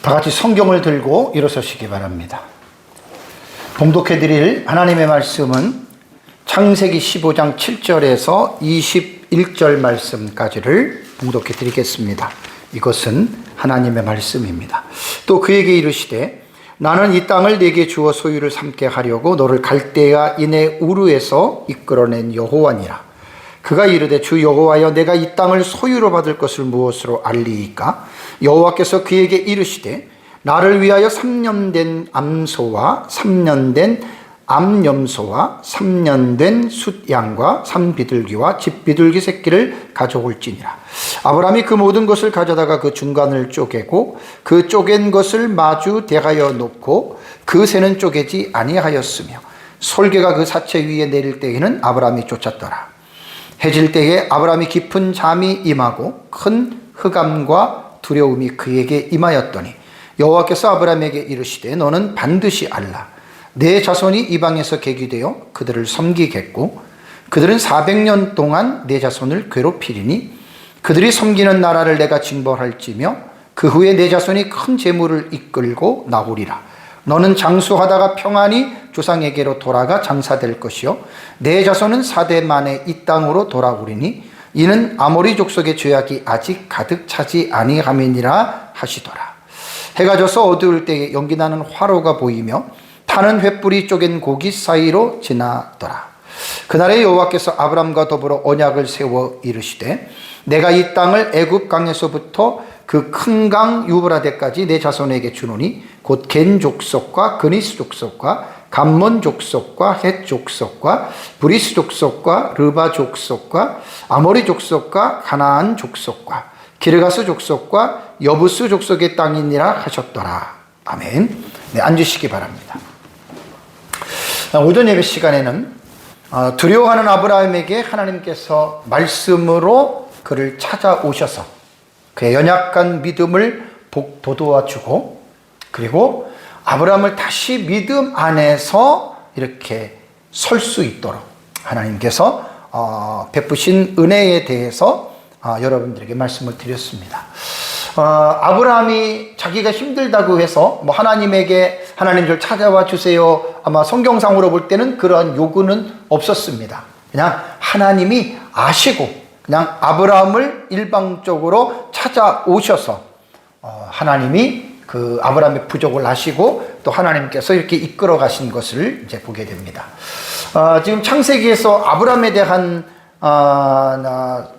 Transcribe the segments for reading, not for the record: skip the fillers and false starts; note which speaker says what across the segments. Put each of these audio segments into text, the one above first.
Speaker 1: 다 같이 성경을 들고 일어서시기 바랍니다. 봉독해 드릴 하나님의 말씀은 창세기 15장 7절에서 21절 말씀까지를 봉독해 드리겠습니다. 이것은 하나님의 말씀입니다. 또 그에게 이르시되 나는 이 땅을 네게 주어 소유를 삼게 하려고 너를 갈대아 인의 우르에서 이끌어낸 여호와니라. 그가 이르되 주 여호와여 내가 이 땅을 소유로 받을 것을 무엇으로 알리이까? 여호와께서 그에게 이르시되 나를 위하여 3년 된 암소와 3년 된 암염소와 3년 된 숫양과 산비둘기와 집비둘기 새끼를 가져올지니라. 아브라함이 그 모든 것을 가져다가 그 중간을 쪼개고 그 쪼갠 것을 마주 대하여 놓고 그 새는 쪼개지 아니하였으며 솔개가 그 사체 위에 내릴 때에는 아브라함이 쫓았더라. 해질 때에 아브라함이 깊은 잠이 임하고 큰 흑암과 두려움이 그에게 임하였더니 여호와께서 아브라함에게 이르시되 너는 반드시 알라. 내 자손이 이방에서 계기되어 그들을 섬기겠고 그들은 400년 동안 내 자손을 괴롭히리니 그들이 섬기는 나라를 내가 징벌할지며 그 후에 내 자손이 큰 재물을 이끌고 나오리라. 너는 장수하다가 평안히 조상에게로 돌아가 장사될 것이요 내 자손은 4대 만에 이 땅으로 돌아오리니 이는 아모리 족속의 죄악이 아직 가득 차지 아니함이니라 하시더라. 해가 져서 어두울 때에 연기나는 화로가 보이며 타는 횃불이 쪼갠 고기 사이로 지나더라. 그날에 여호와께서 아브람과 더불어 언약을 세워 이르시되 내가 이 땅을 애굽 강에서부터 그 큰 강 유브라데까지 내 자손에게 주노니 곧 겐 족속과 그니스 족속과 감몬 족속과 헷 족속과 브리스 족속과 르바 족속과 아모리 족속과 가나안 족속과 기르가스 족속과 여부스 족속의 땅이니라 하셨더라. 아멘. 네, 앉으시기 바랍니다. 오전 예배 시간에는 두려워하는 아브라함에게 하나님께서 말씀으로 그를 찾아오셔서 그의 연약한 믿음을 돋워주고 그리고 아브라함을 다시 믿음 안에서 이렇게 설 수 있도록 하나님께서 베푸신 은혜에 대해서 여러분들에게 말씀을 드렸습니다. 아브라함이 자기가 힘들다고 해서 하나님에게 하나님 좀 찾아와 주세요. 아마 성경상으로 볼 때는 그러한 요구는 없었습니다. 그냥 하나님이 아시고 그냥 아브라함을 일방적으로 찾아오셔서 하나님이 그 아브라함의 부족을 아시고 또 하나님께서 이렇게 이끌어 가신 것을 이제 보게 됩니다. 지금 창세기에서 아브라함에 대한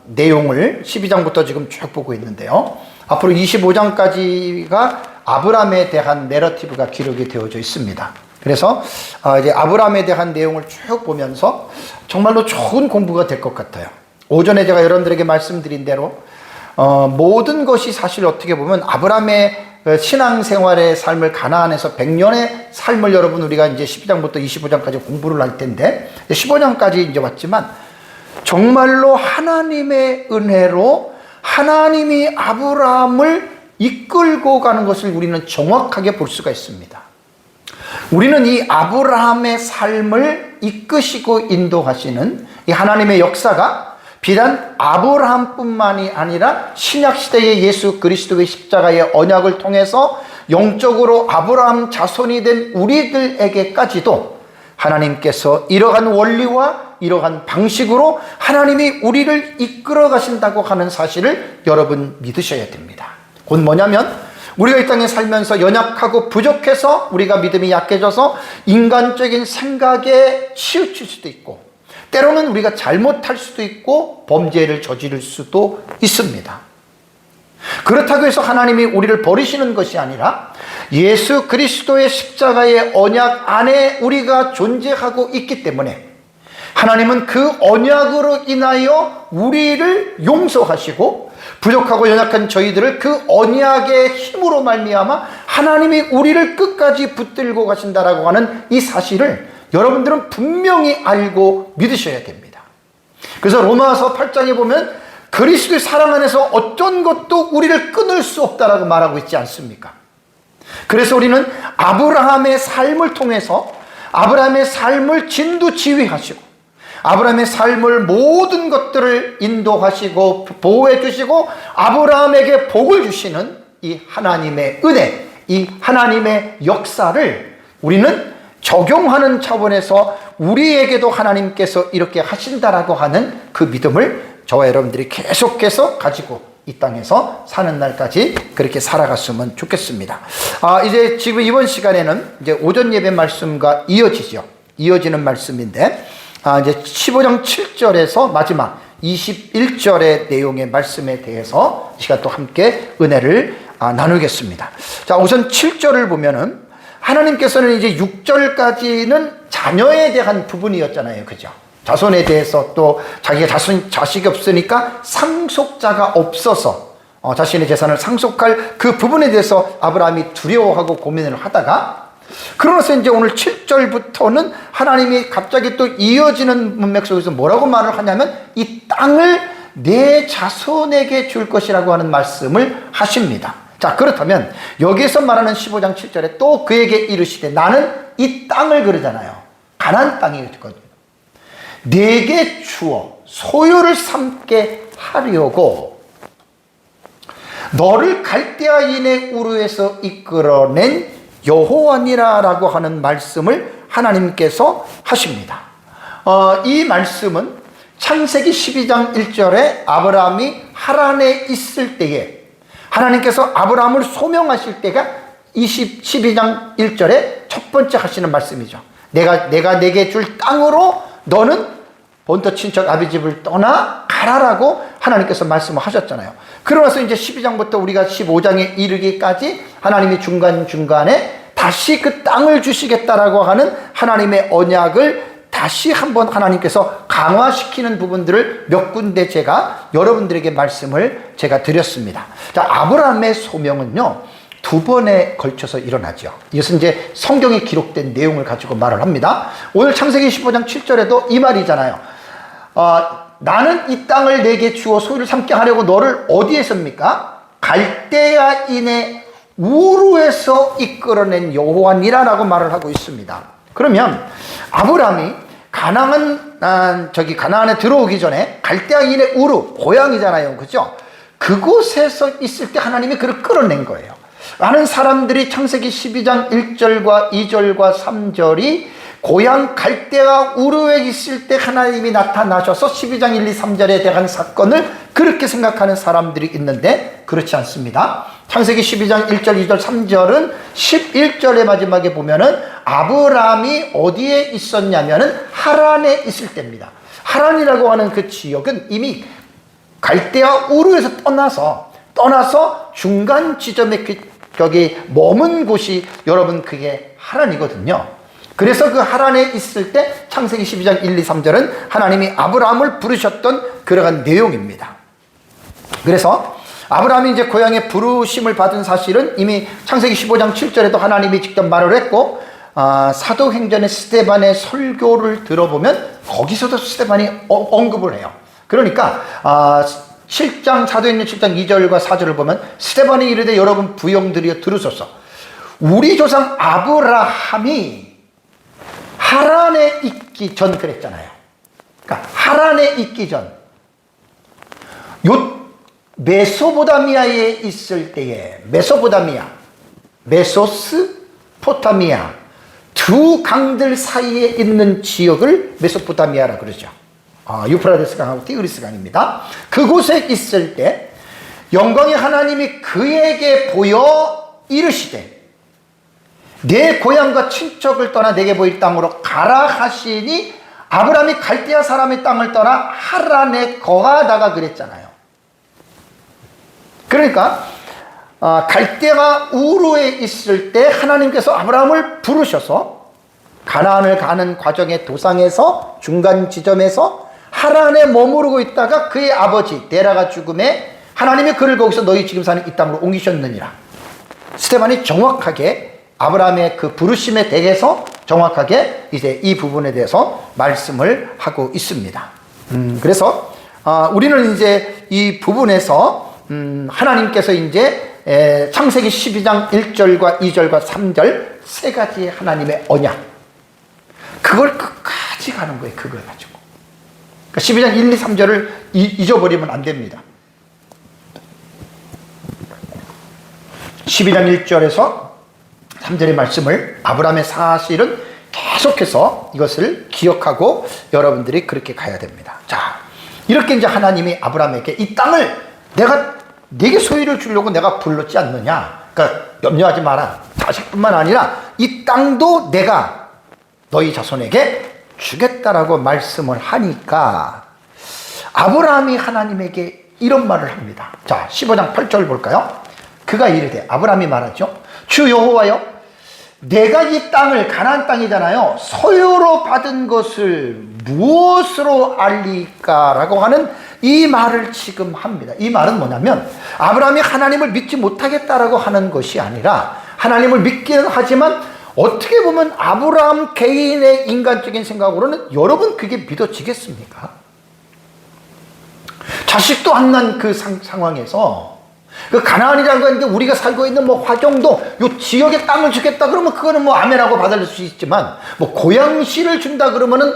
Speaker 1: 내용을 12장부터 지금 쭉 보고 있는데요. 앞으로 25장까지가 아브라함에 대한 내러티브가 기록이 되어져 있습니다. 그래서 이제 아브라함에 대한 내용을 쭉 보면서 정말로 좋은 공부가 될 것 같아요. 오전에 제가 여러분들에게 말씀드린 대로 모든 것이 사실 어떻게 보면 아브라함의 신앙생활의 삶을 가나안에서 100년의 삶을 여러분 우리가 이제 12장부터 25장까지 공부를 할 텐데 15장까지 이제 왔지만 정말로 하나님의 은혜로 하나님이 아브라함을 이끌고 가는 것을 우리는 정확하게 볼 수가 있습니다. 우리는 이 아브라함의 삶을 이끄시고 인도하시는 이 하나님의 역사가 비단 아브라함뿐만이 아니라 신약시대의 예수 그리스도의 십자가의 언약을 통해서 영적으로 아브라함 자손이 된 우리들에게까지도 하나님께서 이러한 원리와 이러한 방식으로 하나님이 우리를 이끌어 가신다고 하는 사실을 여러분 믿으셔야 됩니다. 곧 뭐냐면 우리가 이 땅에 살면서 연약하고 부족해서 우리가 믿음이 약해져서 인간적인 생각에 치우칠 수도 있고 때로는 우리가 잘못할 수도 있고 범죄를 저지를 수도 있습니다. 그렇다고 해서 하나님이 우리를 버리시는 것이 아니라 예수 그리스도의 십자가의 언약 안에 우리가 존재하고 있기 때문에 하나님은 그 언약으로 인하여 우리를 용서하시고 부족하고 연약한 저희들을 그 언약의 힘으로 말미암아 하나님이 우리를 끝까지 붙들고 가신다라고 하는 이 사실을 여러분들은 분명히 알고 믿으셔야 됩니다. 그래서 로마서 8장에 보면 그리스도의 사랑 안에서 어떤 것도 우리를 끊을 수 없다라고 말하고 있지 않습니까? 그래서 우리는 아브라함의 삶을 통해서 아브라함의 삶을 진두지휘하시고 아브라함의 삶을 모든 것들을 인도하시고 보호해 주시고 아브라함에게 복을 주시는 이 하나님의 은혜, 이 하나님의 역사를 우리는 적용하는 차원에서 우리에게도 하나님께서 이렇게 하신다라고 하는 그 믿음을 저와 여러분들이 계속해서 가지고 이 땅에서 사는 날까지 그렇게 살아갔으면 좋겠습니다. 이제 지금 이번 시간에는 이제 오전 예배 말씀과 이어지는 말씀인데, 이제 15장 7절에서 마지막 21절의 내용의 말씀에 대해서 이 시간 또 함께 은혜를 나누겠습니다. 자, 우선 7절을 보면은 하나님께서는 이제 6절까지는 자녀에 대한 부분이었잖아요. 그죠? 자손에 대해서, 또 자기가 자식이 없으니까 상속자가 없어서 자신의 재산을 상속할 그 부분에 대해서 아브라함이 두려워하고 고민을 하다가, 그러면서 이제 오늘 7절부터는 하나님이 갑자기 또 이어지는 문맥 속에서 뭐라고 말을 하냐면 이 땅을 내 자손에게 줄 것이라고 하는 말씀을 하십니다. 자, 그렇다면 여기서 말하는 15장 7절에 또 그에게 이르시되 나는 이 땅을, 그러잖아요. 가나안 땅이거든요. 내게 주어 소유를 삼게 하려고 너를 갈대아인의 우르에서 이끌어낸 여호와니라라고 하는 말씀을 하나님께서 하십니다. 이 말씀은 창세기 12장 1절에 아브라함이 하란에 있을 때에 하나님께서 아브라함을 소명하실 때가 12장 1절에 첫 번째 하시는 말씀이죠. 내가 내게 줄 땅으로 너는 본토 친척 아비 집을 떠나 가라라고 하나님께서 말씀을 하셨잖아요. 그러면서 이제 12장부터 우리가 15장에 이르기까지 하나님이 중간중간에 다시 그 땅을 주시겠다라고 하는 하나님의 언약을 다시 한번 하나님께서 강화시키는 부분들을 몇 군데 제가 여러분들에게 말씀을 제가 드렸습니다. 자, 아브라함의 소명은요, 두 번에 걸쳐서 일어나죠. 이것은 이제 성경에 기록된 내용을 가지고 말을 합니다. 오늘 창세기 15장 7절에도 이 말이잖아요. 나는 이 땅을 내게 주어 소유를 삼게 하려고 너를 어디에서입니까? 갈대아인의 우르에서 이끌어낸 여호와니라라고 말을 하고 있습니다. 그러면 아브라함이 가나안에 들어오기 전에 갈대아인의 우르, 고향이잖아요. 그죠? 그곳에서 있을 때 하나님이 그를 끌어낸 거예요. 많은 사람들이 창세기 12장 1절과 2절과 3절이 고향 갈대아 우르에 있을 때 하나님이 나타나셔서 12장 1, 2, 3절에 대한 사건을 그렇게 생각하는 사람들이 있는데 그렇지 않습니다. 창세기 12장 1절, 2절, 3절은 11절의 마지막에 보면은 아브라함이 어디에 있었냐면은 하란에 있을 때입니다. 하란이라고 하는 그 지역은 이미 갈대아 우르에서 떠나서 중간 지점에 거기 머문 곳이 여러분 그게 하란이거든요. 그래서 그 하란에 있을 때 창세기 12장 1, 2, 3절은 하나님이 아브라함을 부르셨던 그러한 내용입니다. 그래서 아브라함이 이제 고향에 부르심을 받은 사실은 이미 창세기 15장 7절에도 하나님이 직접 말을 했고, 사도행전의 스데반의 설교를 들어보면 거기서도 스데반이 언급을 해요. 그러니까 사도행전 7장 2절과 4절을 보면 스데반이 이르되 여러분 부형들이여 들으소서, 우리 조상 아브라함이 하란에 있기 전 그랬잖아요. 그러니까 하란에 있기 전, 메소포타미아에 있을 때에 메소스포타미아 두 강들 사이에 있는 지역을 메소포타미아라 그러죠. 유프라데스 강하고 티그리스 강입니다. 그곳에 있을 때 영광의 하나님이 그에게 보여 이르시되 내 고향과 친척을 떠나 내게 보일 땅으로 가라 하시니 아브라함이 갈대아 사람의 땅을 떠나 하란에 거하다가 그랬잖아요. 그러니까 갈대아 우르에 있을 때 하나님께서 아브라함을 부르셔서 가나안을 가는 과정의 도상에서 중간 지점에서 하란에 머무르고 있다가 그의 아버지 데라가 죽음에 하나님이 그를 거기서 너희 지금 사는 이 땅으로 옮기셨느니라. 스데반이 정확하게 아브라함의 그 부르심에 대해서 정확하게 이제 이 부분에 대해서 말씀을 하고 있습니다. 그래서 우리는 이제 이 부분에서 하나님께서 이제 창세기 12장 1절과 2절과 3절 세 가지 하나님의 언약, 그걸 끝까지 가는 거예요. 그걸 가지고. 그러니까 12장 1, 2, 3절을 잊어버리면 안 됩니다. 12장 1절에서 3절의 말씀을 아브라함의 사실은 계속해서 이것을 기억하고 여러분들이 그렇게 가야 됩니다. 자, 이렇게 이제 하나님이 아브라함에게 이 땅을 네게 소유를 주려고 내가 불렀지 않느냐. 그러니까 염려하지 마라. 자식뿐만 아니라 이 땅도 내가 너희 자손에게 주겠다라고 말씀을 하니까 아브라함이 하나님에게 이런 말을 합니다. 자, 15장 8절 볼까요? 그가 이르되, 아브라함이 말하죠. 주 여호와여, 내가 이 땅을, 가나안 땅이잖아요, 소유로 받은 것을 무엇으로 알리까라고 하는 이 말을 지금 합니다. 이 말은 뭐냐면 아브라함이 하나님을 믿지 못하겠다라고 하는 것이 아니라 하나님을 믿기는 하지만 어떻게 보면 아브라함 개인의 인간적인 생각으로는 여러분 그게 믿어지겠습니까? 자식도 안 난 그 상황에서 그 가나안이라는 건 우리가 살고 있는 뭐 화정도 요 지역에 땅을 주겠다 그러면 그거는 뭐 아멘하고 받을 수 있지만 뭐 고양시를 준다 그러면은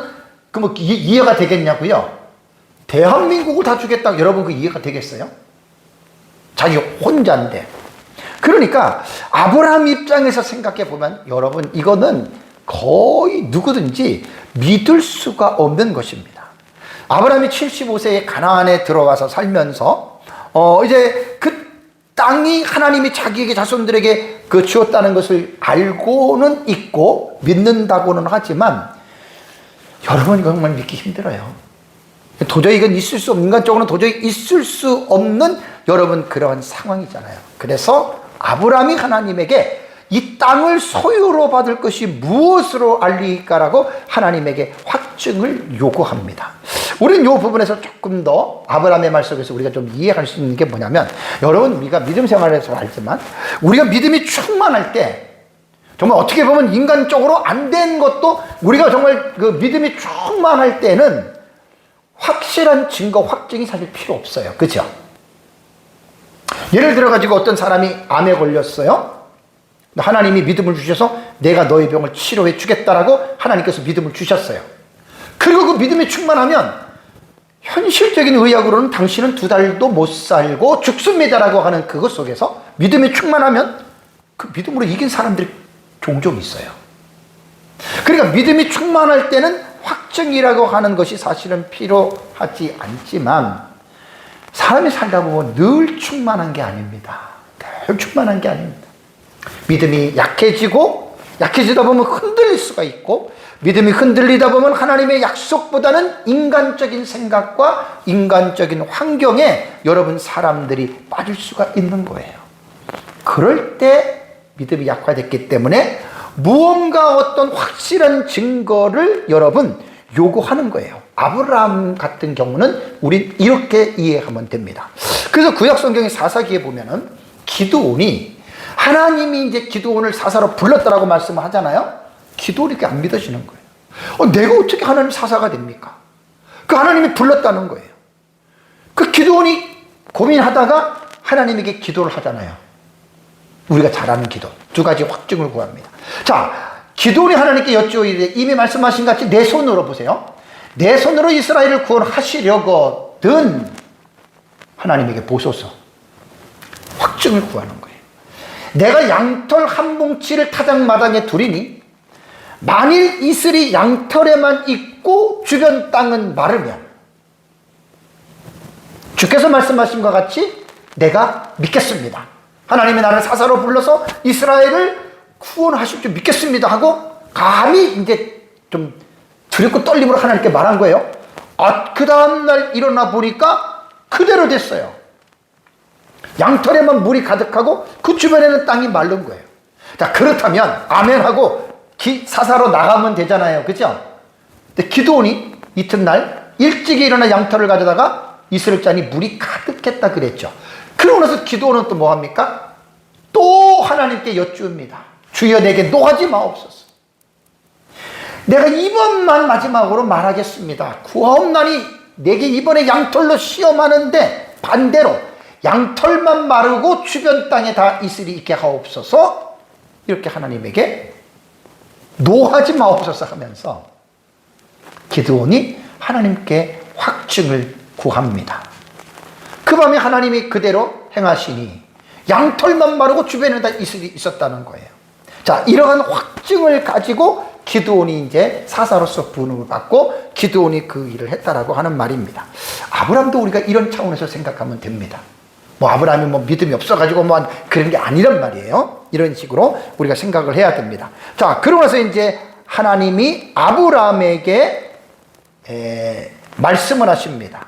Speaker 1: 그 뭐 이해가 되겠냐고요? 대한민국을 다 주겠다, 여러분 그 이해가 되겠어요? 자기 혼자인데. 그러니까 아브라함 입장에서 생각해 보면 여러분 이거는 거의 누구든지 믿을 수가 없는 것입니다. 아브라함이 75세에 가나안에 들어와서 살면서 이제 그 땅이 하나님이 자기에게 자손들에게 그 주었다는 것을 알고는 있고 믿는다고는 하지만 여러분 정말 믿기 힘들어요. 도저히 이건 있을 수 없는, 인간적으로는 도저히 있을 수 없는 여러분 그러한 상황이잖아요. 그래서 아브라함이 하나님에게 이 땅을 소유로 받을 것이 무엇으로 알리까라고 하나님에게 확증을 요구합니다. 우리는 이 부분에서 조금 더 아브라함의 말 속에서 우리가 좀 이해할 수 있는 게 뭐냐면, 여러분 우리가 믿음 생활에서 알지만 우리가 믿음이 충만할 때 정말 어떻게 보면 인간적으로 안 된 것도 우리가 정말 그 믿음이 충만할 때는 확실한 증거, 확증이 사실 필요 없어요. 그렇죠? 예를 들어가지고 어떤 사람이 암에 걸렸어요. 하나님이 믿음을 주셔서 내가 너의 병을 치료해 주겠다라고 하나님께서 믿음을 주셨어요. 그리고 그 믿음이 충만하면 현실적인 의학으로는 당신은 2달도 못 살고 죽습니다라고 하는 그것 속에서 믿음이 충만하면 그 믿음으로 이긴 사람들이 종종 있어요. 그러니까 믿음이 충만할 때는 확증이라고 하는 것이 사실은 필요하지 않지만 사람이 살다 보면 늘 충만한 게 아닙니다. 늘 충만한 게 아닙니다. 믿음이 약해지다 보면 흔들릴 수가 있고, 믿음이 흔들리다 보면 하나님의 약속보다는 인간적인 생각과 인간적인 환경에 여러분 사람들이 빠질 수가 있는 거예요. 그럴 때 믿음이 약화됐기 때문에 무언가 어떤 확실한 증거를 여러분 요구하는 거예요. 아브라함 같은 경우는 우린 이렇게 이해하면 됩니다. 그래서 구약 성경의 사사기에 보면은 기드온이, 하나님이 이제 기드온을 사사로 불렀다라고 말씀을 하잖아요. 기드온이 그게 안 믿어지는 거예요. 내가 어떻게 하나님 사사가 됩니까? 그 하나님이 불렀다는 거예요. 그 기드온이 고민하다가 하나님에게 기도를 하잖아요. 우리가 잘 아는 기도. 2가지 확증을 구합니다. 자, 기도원이 하나님께 여쭈이되 이미 말씀하신 같이 내 손으로 보세요. 내 손으로 이스라엘을 구원하시려거든 하나님에게 보소서. 확증을 구하는 거예요. 내가 양털 한 뭉치를 타작마당에 두리니 만일 이슬이 양털에만 있고 주변 땅은 마르면 주께서 말씀하신 것 같이 내가 믿겠습니다. 하나님이 나를 사사로 불러서 이스라엘을 구원하실 줄 믿겠습니다 하고 감히 이제 좀 두렵고 떨림으로 하나님께 말한 거예요. 그 다음날 일어나 보니까 그대로 됐어요. 양털에만 물이 가득하고 그 주변에는 땅이 마른 거예요. 자, 그렇다면 아멘하고 사사로 나가면 되잖아요. 그죠? 근데 기드온이 이튿날 일찍이 일어나 양털을 가져다가 이스라엘 짠이 물이 가득했다 그랬죠. 그러고 나서 기드온은 또 뭐합니까? 또 하나님께 여쭈옵니다. 주여 내게 노하지 마옵소서. 내가 이번만 마지막으로 말하겠습니다. 구하옵나니 내게 이번에 양털로 시험하는데 반대로 양털만 마르고 주변 땅에 다 이슬이 있게 하옵소서. 이렇게 하나님에게 노하지 마옵소서 하면서 기드온이 하나님께 확증을 구합니다. 그 밤에 하나님이 그대로 행하시니 양털만 마르고 주변에 다 이슬이 있었다는 거예요. 자, 이러한 확증을 가지고 기드온이 이제 사사로서 부름을 받고 기드온이 그 일을 했다라고 하는 말입니다. 아브라함도 우리가 이런 차원에서 생각하면 됩니다. 뭐 아브라함이 뭐 믿음이 없어가지고 뭐 그런 게 아니란 말이에요. 이런 식으로 우리가 생각을 해야 됩니다. 자, 그러고 나서 이제 하나님이 아브라함에게 말씀을 하십니다.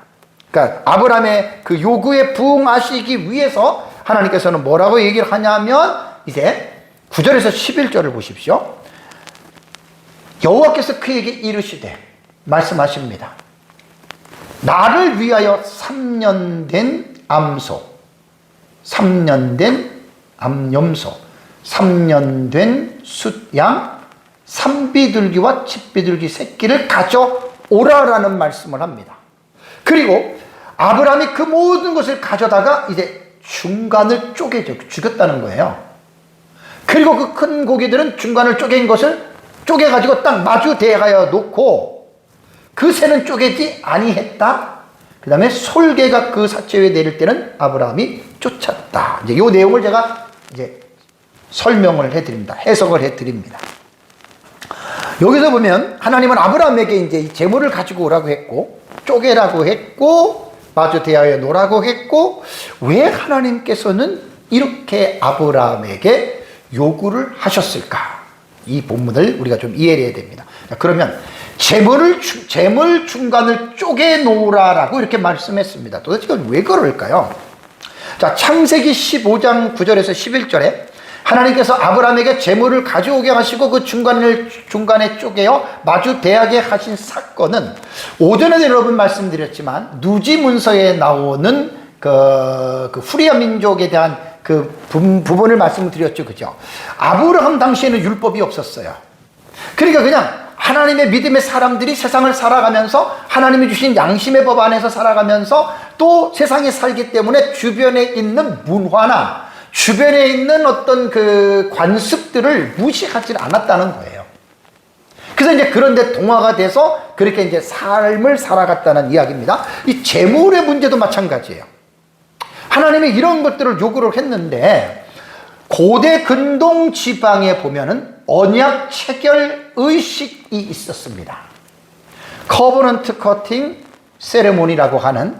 Speaker 1: 그러니까 아브라함의 그 요구에 부응하시기 위해서 하나님께서는 뭐라고 얘기를 하냐면 이제 9절에서 11절을 보십시오. 여호와께서 그에게 이르시되 말씀하십니다. 나를 위하여 3년 된 암소, 3년 된 암염소, 3년 된 숫양, 산비둘기와 집비둘기 새끼를 가져오라라는 말씀을 합니다. 그리고 아브라함이 그 모든 것을 가져다가 이제 중간을 죽였다는 거예요. 그리고 그 큰 고기들은 중간을 쪼갠 것을 쪼개가지고 딱 마주 대하여 놓고 그 새는 쪼개지 아니했다. 그 다음에 솔개가 그 사체 위에 내릴 때는 아브라함이 쫓았다. 이제 이 내용을 제가 이제 설명을 해드립니다. 해석을 해드립니다. 여기서 보면 하나님은 아브라함에게 이제 이 제물을 가지고 오라고 했고 쪼개라고 했고 마주 대하여 놓으라고 했고 왜 하나님께서는 이렇게 아브라함에게 요구를 하셨을까? 이 본문을 우리가 좀 이해해야 됩니다. 자, 그러면 제물 중간을 쪼개 놓으라라고 이렇게 말씀했습니다. 도대체 이건 왜 그럴까요? 자, 창세기 15장 9절에서 11절에 하나님께서 아브라함에게 제물을 가져오게 하시고 그 중간에 쪼개어 마주 대하게 하신 사건은 오전에도 여러분 말씀드렸지만 누지 문서에 나오는 그 후리아 민족에 대한 그 부분을 말씀드렸죠. 그죠? 아브라함 당시에는 율법이 없었어요. 그러니까 그냥 하나님의 믿음의 사람들이 세상을 살아가면서 하나님이 주신 양심의 법 안에서 살아가면서 또 세상에 살기 때문에 주변에 있는 문화나 주변에 있는 어떤 그 관습들을 무시하지 않았다는 거예요. 그래서 이제 그런데 동화가 돼서 그렇게 이제 삶을 살아갔다는 이야기입니다. 이 재물의 문제도 마찬가지예요. 하나님이 이런 것들을 요구를 했는데 고대 근동 지방에 보면은 언약 체결 의식이 있었습니다. 커버넌트 커팅 세레모니라고 하는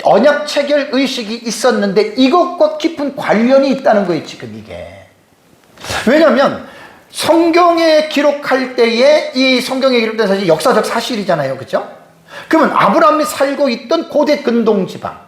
Speaker 1: 언약 체결 의식이 있었는데 이것과 깊은 관련이 있다는 거예요, 지금 이게. 왜냐하면 성경에 기록할 때에 이 성경에 기록된 사실 역사적 사실이잖아요, 그죠? 그러면 아브라함이 살고 있던 고대 근동 지방,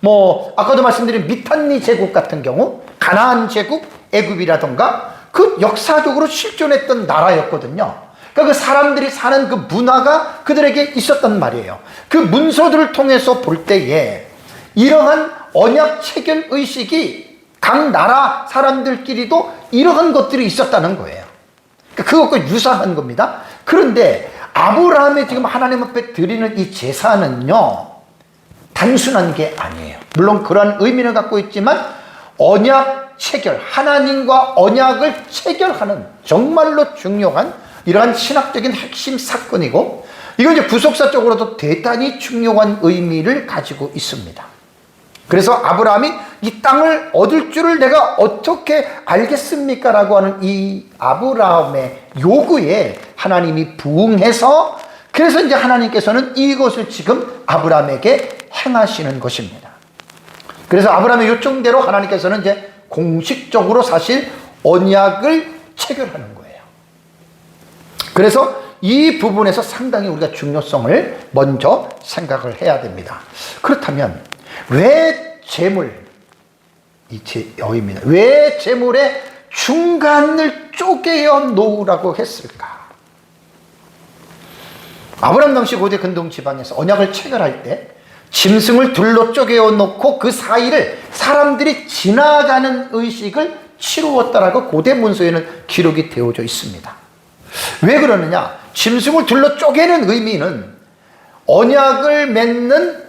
Speaker 1: 뭐 아까도 말씀드린 미탄니 제국 같은 경우, 가나안 제국, 애굽이라던가 그 역사적으로 실존했던 나라였거든요. 그러니까 그 사람들이 사는 그 문화가 그들에게 있었단 말이에요. 그 문서들을 통해서 볼 때에 이러한 언약 체결 의식이 각 나라 사람들끼리도 이러한 것들이 있었다는 거예요. 그러니까 그것과 유사한 겁니다. 그런데 아브라함의 지금 하나님 앞에 드리는 이 제사는요, 단순한 게 아니에요. 물론 그러한 의미를 갖고 있지만 언약 체결, 하나님과 언약을 체결하는 정말로 중요한 이러한 신학적인 핵심 사건이고, 이건 이제 구속사적으로도 대단히 중요한 의미를 가지고 있습니다. 그래서 아브라함이 이 땅을 얻을 줄을 내가 어떻게 알겠습니까? 라고 하는 이 아브라함의 요구에 하나님이 부응해서, 그래서 이제 하나님께서는 이것을 지금 아브라함에게 행하시는 것입니다. 그래서 아브라함의 요청대로 하나님께서는 이제 공식적으로 사실 언약을 체결하는 거예요. 그래서 이 부분에서 상당히 우리가 중요성을 먼저 생각을 해야 됩니다. 그렇다면 왜 재물, 왜 재물의 중간을 쪼개어 놓으라고 했을까? 아브라함 당시 고대 근동 지방에서 언약을 체결할 때 짐승을 둘로 쪼개어 놓고 그 사이를 사람들이 지나가는 의식을 치루었다라고 고대 문서에는 기록이 되어져 있습니다. 왜 그러느냐? 짐승을 둘로 쪼개는 의미는 언약을 맺는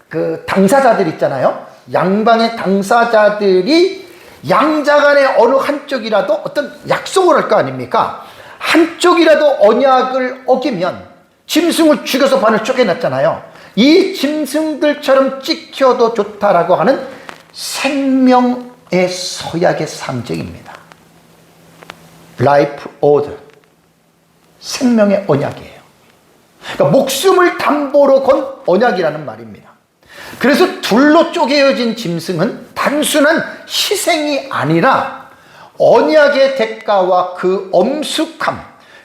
Speaker 1: 그 당사자들 있잖아요. 양방의 당사자들이 양자 간의 어느 한쪽이라도 어떤 약속을 할 거 아닙니까? 한쪽이라도 언약을 어기면 짐승을 죽여서 반을 쪼개놨잖아요. 이 짐승들처럼 찍혀도 좋다라고 하는 생명의 서약의 상징입니다. 라이프 오드, 생명의 언약이에요. 그러니까 목숨을 담보로 건 언약이라는 말입니다. 그래서 둘로 쪼개어진 짐승은 단순한 희생이 아니라 언약의 대가와 그 엄숙함,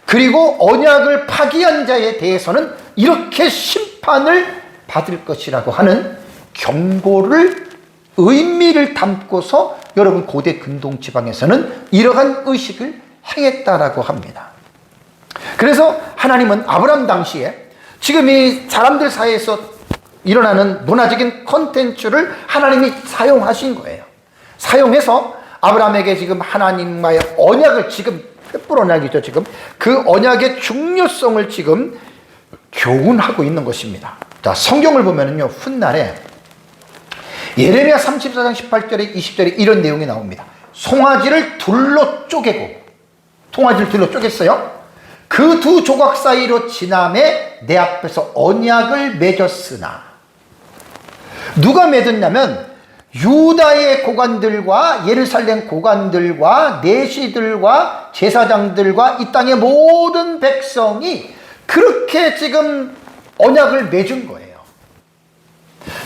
Speaker 1: 그리고 언약을 파기한 자에 대해서는 이렇게 심판을 받을 것이라고 하는 경고를, 의미를 담고서 여러분 고대 근동 지방에서는 이러한 의식을 행했다라고 합니다. 그래서 하나님은 아브라함 당시에 지금 이 사람들 사이에서 일어나는 문화적인 콘텐츠를 하나님이 사용하신 거예요. 사용해서 아브라함에게 지금 하나님과의 언약을, 지금 횃불 언약이죠, 지금 그 언약의 중요성을 지금 교훈하고 있는 것입니다. 자, 성경을 보면은요, 훗날에 예레미야 34장 18절에 20절에 이런 내용이 나옵니다. 송아지를 둘로 쪼개고, 송아지를 둘로 쪼갰어요. 그 두 조각 사이로 지남에 내 앞에서 언약을 맺었으나, 누가 맺었냐면 유다의 고관들과 예루살렘 고관들과 내시들과 제사장들과 이 땅의 모든 백성이 그렇게 지금 언약을 맺은 거예요.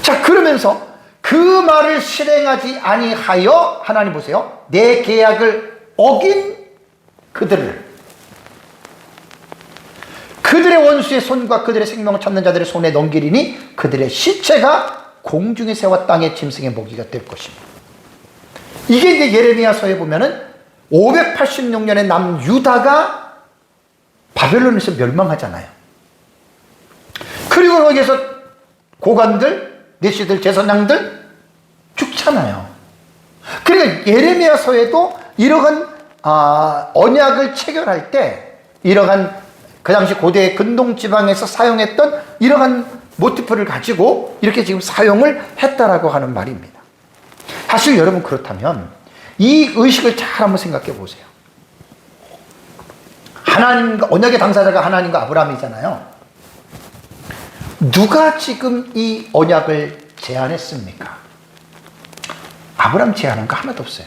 Speaker 1: 자, 그러면서 그 말을 실행하지 아니하여, 하나님 보세요, 내 계약을 어긴 그들의 원수의 손과 그들의 생명을 찾는 자들의 손에 넘기리니 그들의 시체가 공중의 새와 땅의 짐승의 먹이가 될 것입니다. 이게 이제 예레미야서에 보면은 586년에 남유다가 바벨론에서 멸망하잖아요. 그리고 거기에서 고관들, 내시들, 제사장들 죽잖아요. 그러니까 예레미야서에도 이러한 언약을 체결할 때 이러한 그 당시 고대 근동 지방에서 사용했던 이러한 모티프를 가지고 이렇게 지금 사용을 했다라고 하는 말입니다. 사실 여러분, 그렇다면 이 의식을 잘 한번 생각해 보세요. 하나님과, 언약의 당사자가 하나님과 아브라함이잖아요. 누가 지금 이 언약을 제안했습니까? 아브라함 제안한 거 하나도 없어요.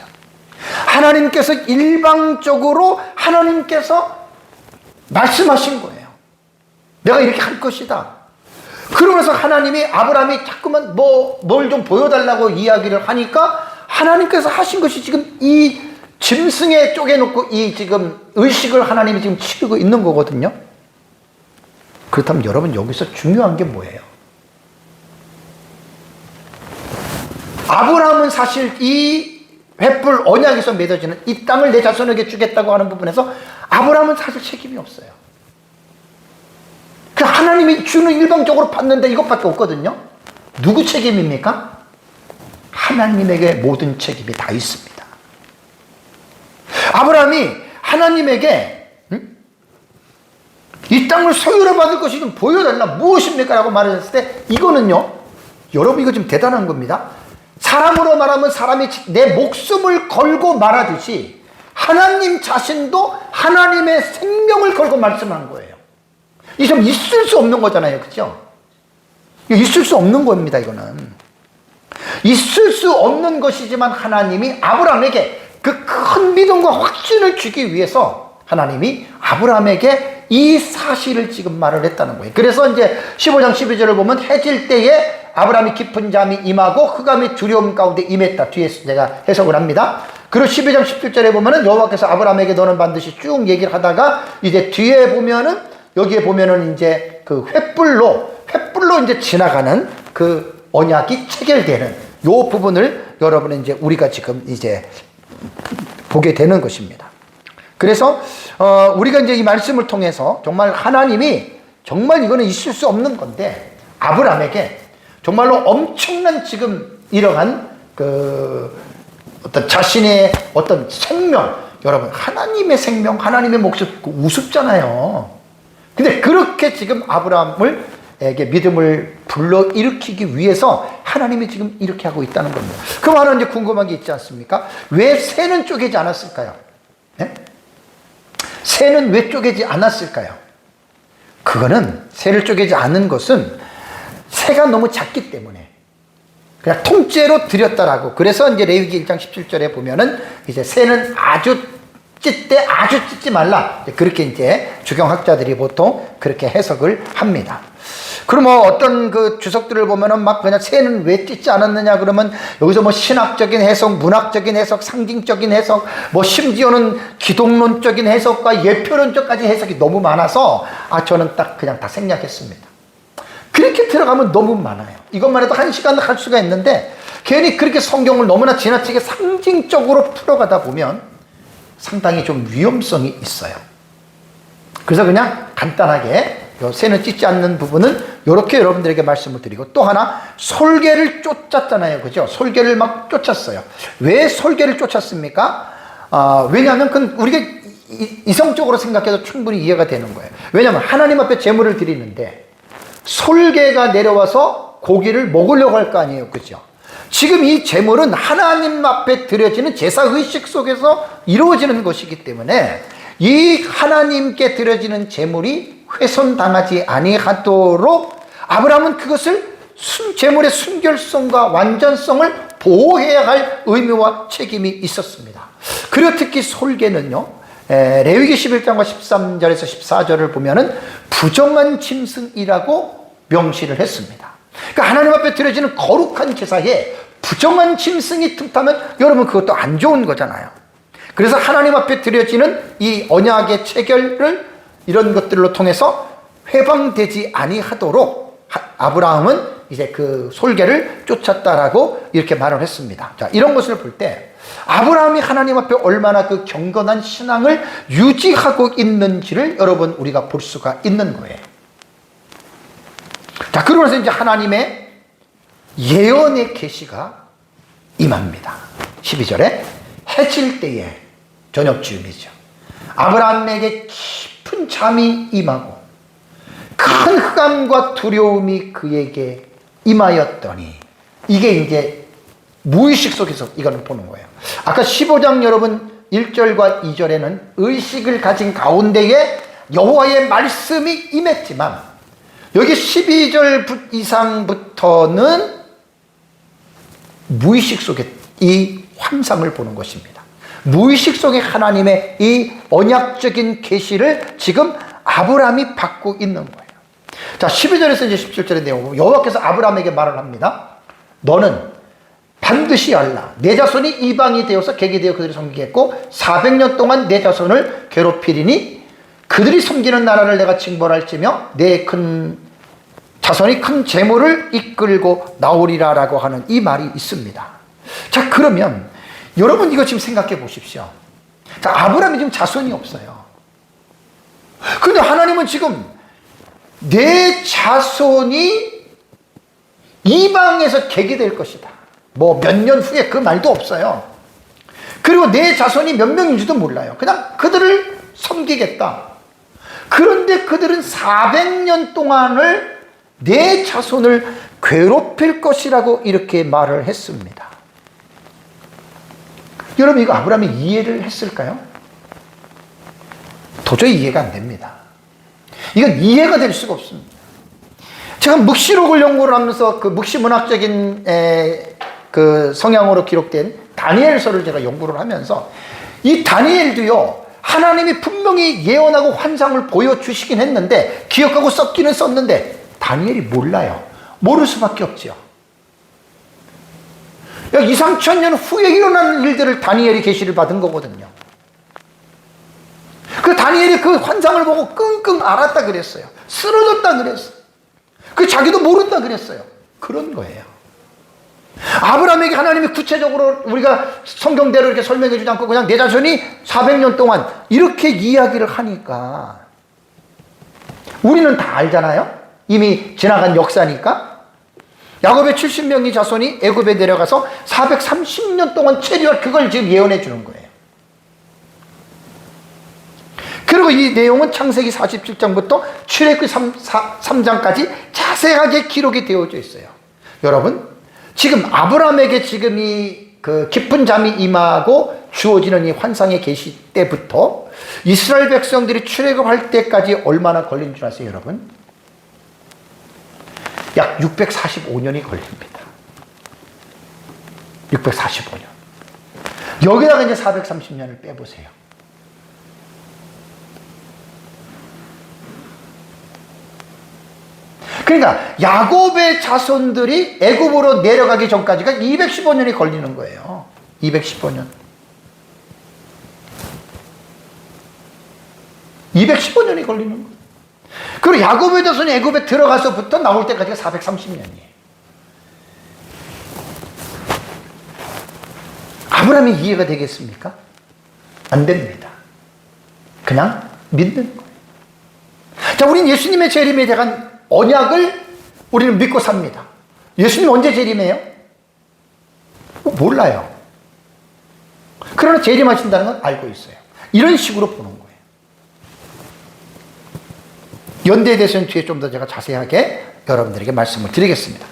Speaker 1: 하나님께서 일방적으로 하나님께서 말씀하신 거예요. 내가 이렇게 할 것이다. 그러면서 하나님이, 아브라함이 자꾸만 뭘 좀 보여달라고 이야기를 하니까 하나님께서 하신 것이 지금 이 짐승에 쪼개놓고 이 지금 의식을 하나님이 지금 치르고 있는 거거든요. 그렇다면 여러분, 여기서 중요한 게 뭐예요? 아브라함은 사실 이 횃불 언약에서 맺어지는 이 땅을 내 자손에게 주겠다고 하는 부분에서 아브라함은 사실 책임이 없어요. 그 하나님이 주는 일방적으로 받는데 이것밖에 없거든요. 누구 책임입니까? 하나님에게 모든 책임이 다 있습니다. 아브라함이 하나님에게 이 땅을 소유로 받을 것이 좀 보여달라, 무엇입니까? 라고 말했을 때, 이거는요, 여러분, 이거 좀 대단한 겁니다. 사람으로 말하면 사람이 내 목숨을 걸고 말하듯이 하나님 자신도 하나님의 생명을 걸고 말씀한 거예요. 이 좀 있을 수 없는 거잖아요. 그렇죠? 있을 수 없는 겁니다. 이거는 있을 수 없는 것이지만 하나님이 아브라함에게 그 큰 믿음과 확신을 주기 위해서 하나님이 아브라함에게 이 사실을 지금 말을 했다는 거예요. 그래서 이제 15장 12절을 보면 해질 때에 아브라함이 깊은 잠이 임하고 흑암이 두려움 가운데 임했다. 뒤에서 제가 해석을 합니다. 그리고 12장 17절에 보면은 여호와께서 아브라함에게 너는 반드시 쭉 얘기를 하다가 이제 뒤에 보면은, 여기에 보면은 이제 그 횃불로 이제 지나가는 그 언약이 체결되는 요 부분을 여러분은 이제 우리가 지금 이제 보게 되는 것입니다. 그래서 우리가 이제 이 말씀을 통해서 정말 하나님이 정말 이거는 있을 수 없는 건데 아브라함에게 정말로 엄청난 지금 이러한 그 어떤 자신의 어떤 생명, 여러분 하나님의 생명, 하나님의 목숨 우습잖아요. 근데 그렇게 지금 아브라함에게 믿음을 불러일으키기 위해서 하나님이 지금 이렇게 하고 있다는 겁니다. 그 말은 이제 궁금한 게 있지 않습니까? 왜 새는 쪼개지 않았을까요? 네? 새는 왜 쪼개지 않았을까요? 그거는 새를 쪼개지 않은 것은 새가 너무 작기 때문에 그냥 통째로 드렸다라고. 그래서 이제 레위기 1장 17절에 보면은 이제 새는 아주 찢되 아주 찢지 말라. 그렇게 이제 주경학자들이 보통 그렇게 해석을 합니다. 그러면 어떤 그 주석들을 보면은 막 그냥 새는 왜 찢지 않았느냐 그러면 여기서 뭐 신학적인 해석, 문학적인 해석, 상징적인 해석, 뭐 심지어는 기독론적인 해석과 예표론적까지 해석이 너무 많아서 저는 딱 그냥 다 생략했습니다. 그렇게 들어가면 너무 많아요. 이것만 해도 1시간 할 수가 있는데 괜히 그렇게 성경을 너무나 지나치게 상징적으로 풀어가다 보면 상당히 좀 위험성이 있어요. 그래서 그냥 간단하게 새는 찢지 않는 부분은 이렇게 여러분들에게 말씀을 드리고, 또 하나 솔개를 쫓았잖아요. 그죠? 솔개를 막 쫓았어요. 왜 솔개를 쫓았습니까? 왜냐하면 그건 우리가 이성적으로 생각해도 충분히 이해가 되는 거예요. 왜냐하면 하나님 앞에 제물을 드리는데 솔개가 내려와서 고기를 먹으려고 할 거 아니에요. 그죠? 지금 이 제물은 하나님 앞에 드려지는 제사의식 속에서 이루어지는 것이기 때문에 이 하나님께 드려지는 제물이 훼손당하지 아니하도록 아브라함은 그것을 제물의 순결성과 완전성을 보호해야 할 의무와 책임이 있었습니다. 그리고 특히 솔개는요, 레위기 11장과 13절에서 14절을 보면은 부정한 짐승이라고 명시를 했습니다. 그러니까 하나님 앞에 드려지는 거룩한 제사에 부정한 짐승이 틈타면 여러분 그것도 안 좋은 거잖아요. 그래서 하나님 앞에 드려지는 이 언약의 체결을 이런 것들로 통해서 회방되지 아니하도록 아브라함은 이제 그 솔개를 쫓았다라고 이렇게 말을 했습니다. 자, 이런 것을 볼 때 아브라함이 하나님 앞에 얼마나 그 경건한 신앙을 유지하고 있는지를 여러분 우리가 볼 수가 있는 거예요. 자, 그러면서 이제 하나님의 예언의 계시가 임합니다. 12절에 해질 때에 저녁쯤이죠. 아브라함에게 깊은 잠이 임하고 큰 흑암과 두려움이 그에게 임하였더니, 이게 이제 무의식 속에서 이걸 보는 거예요. 아까 15장 여러분 1절과 2절에는 의식을 가진 가운데에 여호와의 말씀이 임했지만 여기 12절 이상부터는 무의식 속에 이 환상을 보는 것입니다. 무의식 속에 하나님의 이 언약적인 계시를 지금 아브라함이 받고 있는 거예요. 자, 12절에서 이제 17절의 내용, 여호와께서 아브라함에게 말을 합니다. 너는 반드시 알라. 내 자손이 이방이 되어서 객이 되어 그들이 섬기겠고 400년 동안 내 자손을 괴롭히리니 그들이 섬기는 나라를 내가 징벌할지며 내 큰 자손이 큰 재물을 이끌고 나오리라라고 하는 이 말이 있습니다. 자, 그러면 여러분 이거 지금 생각해 보십시오. 자, 아브라함이 지금 자손이 없어요. 근데 하나님은 지금 내 자손이 이방에서 객이 될 것이다. 뭐 몇 년 후에 그 말도 없어요. 그리고 내 자손이 몇 명인지도 몰라요. 그냥 그들을 섬기겠다. 그런데 그들은 400년 동안을 내 자손을 괴롭힐 것이라고 이렇게 말을 했습니다. 여러분 이거 아브라함이 이해를 했을까요? 도저히 이해가 안 됩니다. 이건 이해가 될 수가 없습니다. 제가 묵시록을 연구를 하면서 그 묵시문학적인 그 성향으로 기록된 다니엘서를 제가 연구를 하면서 이 다니엘도요, 하나님이 분명히 예언하고 환상을 보여주시긴 했는데 기억하고 썼기는 썼는데 다니엘이 몰라요. 모를 수밖에 없죠. 2, 3천 년 후에 일어나는 일들을 다니엘이 계시를 받은 거거든요. 그 다니엘이 그 환상을 보고 끙끙 앓았다 그랬어요. 쓰러졌다 그랬어요. 그 자기도 모른다 그랬어요. 그런 거예요. 아브라함에게 하나님이 구체적으로 우리가 성경대로 이렇게 설명해 주지 않고 그냥 내 자손이 400년 동안 이렇게 이야기를 하니까 우리는 다 알잖아요. 이미 지나간 역사니까. 야곱의 70명의 자손이 애굽에 내려가서 430년 동안 체류할 그걸 지금 예언해 주는 거예요. 그리고 이 내용은 창세기 47장부터 출애굽기 3장까지 자세하게 기록이 되어져 있어요. 여러분, 지금 아브라함에게 지금 이 그 깊은 잠이 임하고 주어지는 이 환상의 계시 때부터 이스라엘 백성들이 출애굽할 때까지 얼마나 걸린 줄 아세요, 여러분? 약 645년이 걸립니다. 645년. 여기다가 이제 430년을 빼보세요. 그러니까 야곱의 자손들이 애굽으로 내려가기 전까지가 215년이 걸리는 거예요. 215년. 215년이 걸리는 거예요. 그리고 야곱의 자손이 애굽에 들어가서부터 나올 때까지가 430년이에요. 아브라함이 이해가 되겠습니까? 안 됩니다. 그냥 믿는 거예요. 자, 우린 예수님의 재림에 대한 언약을 우리는 믿고 삽니다. 예수님 언제 재림해요? 몰라요. 그러나 재림하신다는 건 알고 있어요. 이런 식으로 보는 거예요. 연대에 대해서는 뒤에 좀 더 제가 자세하게 여러분들에게 말씀을 드리겠습니다.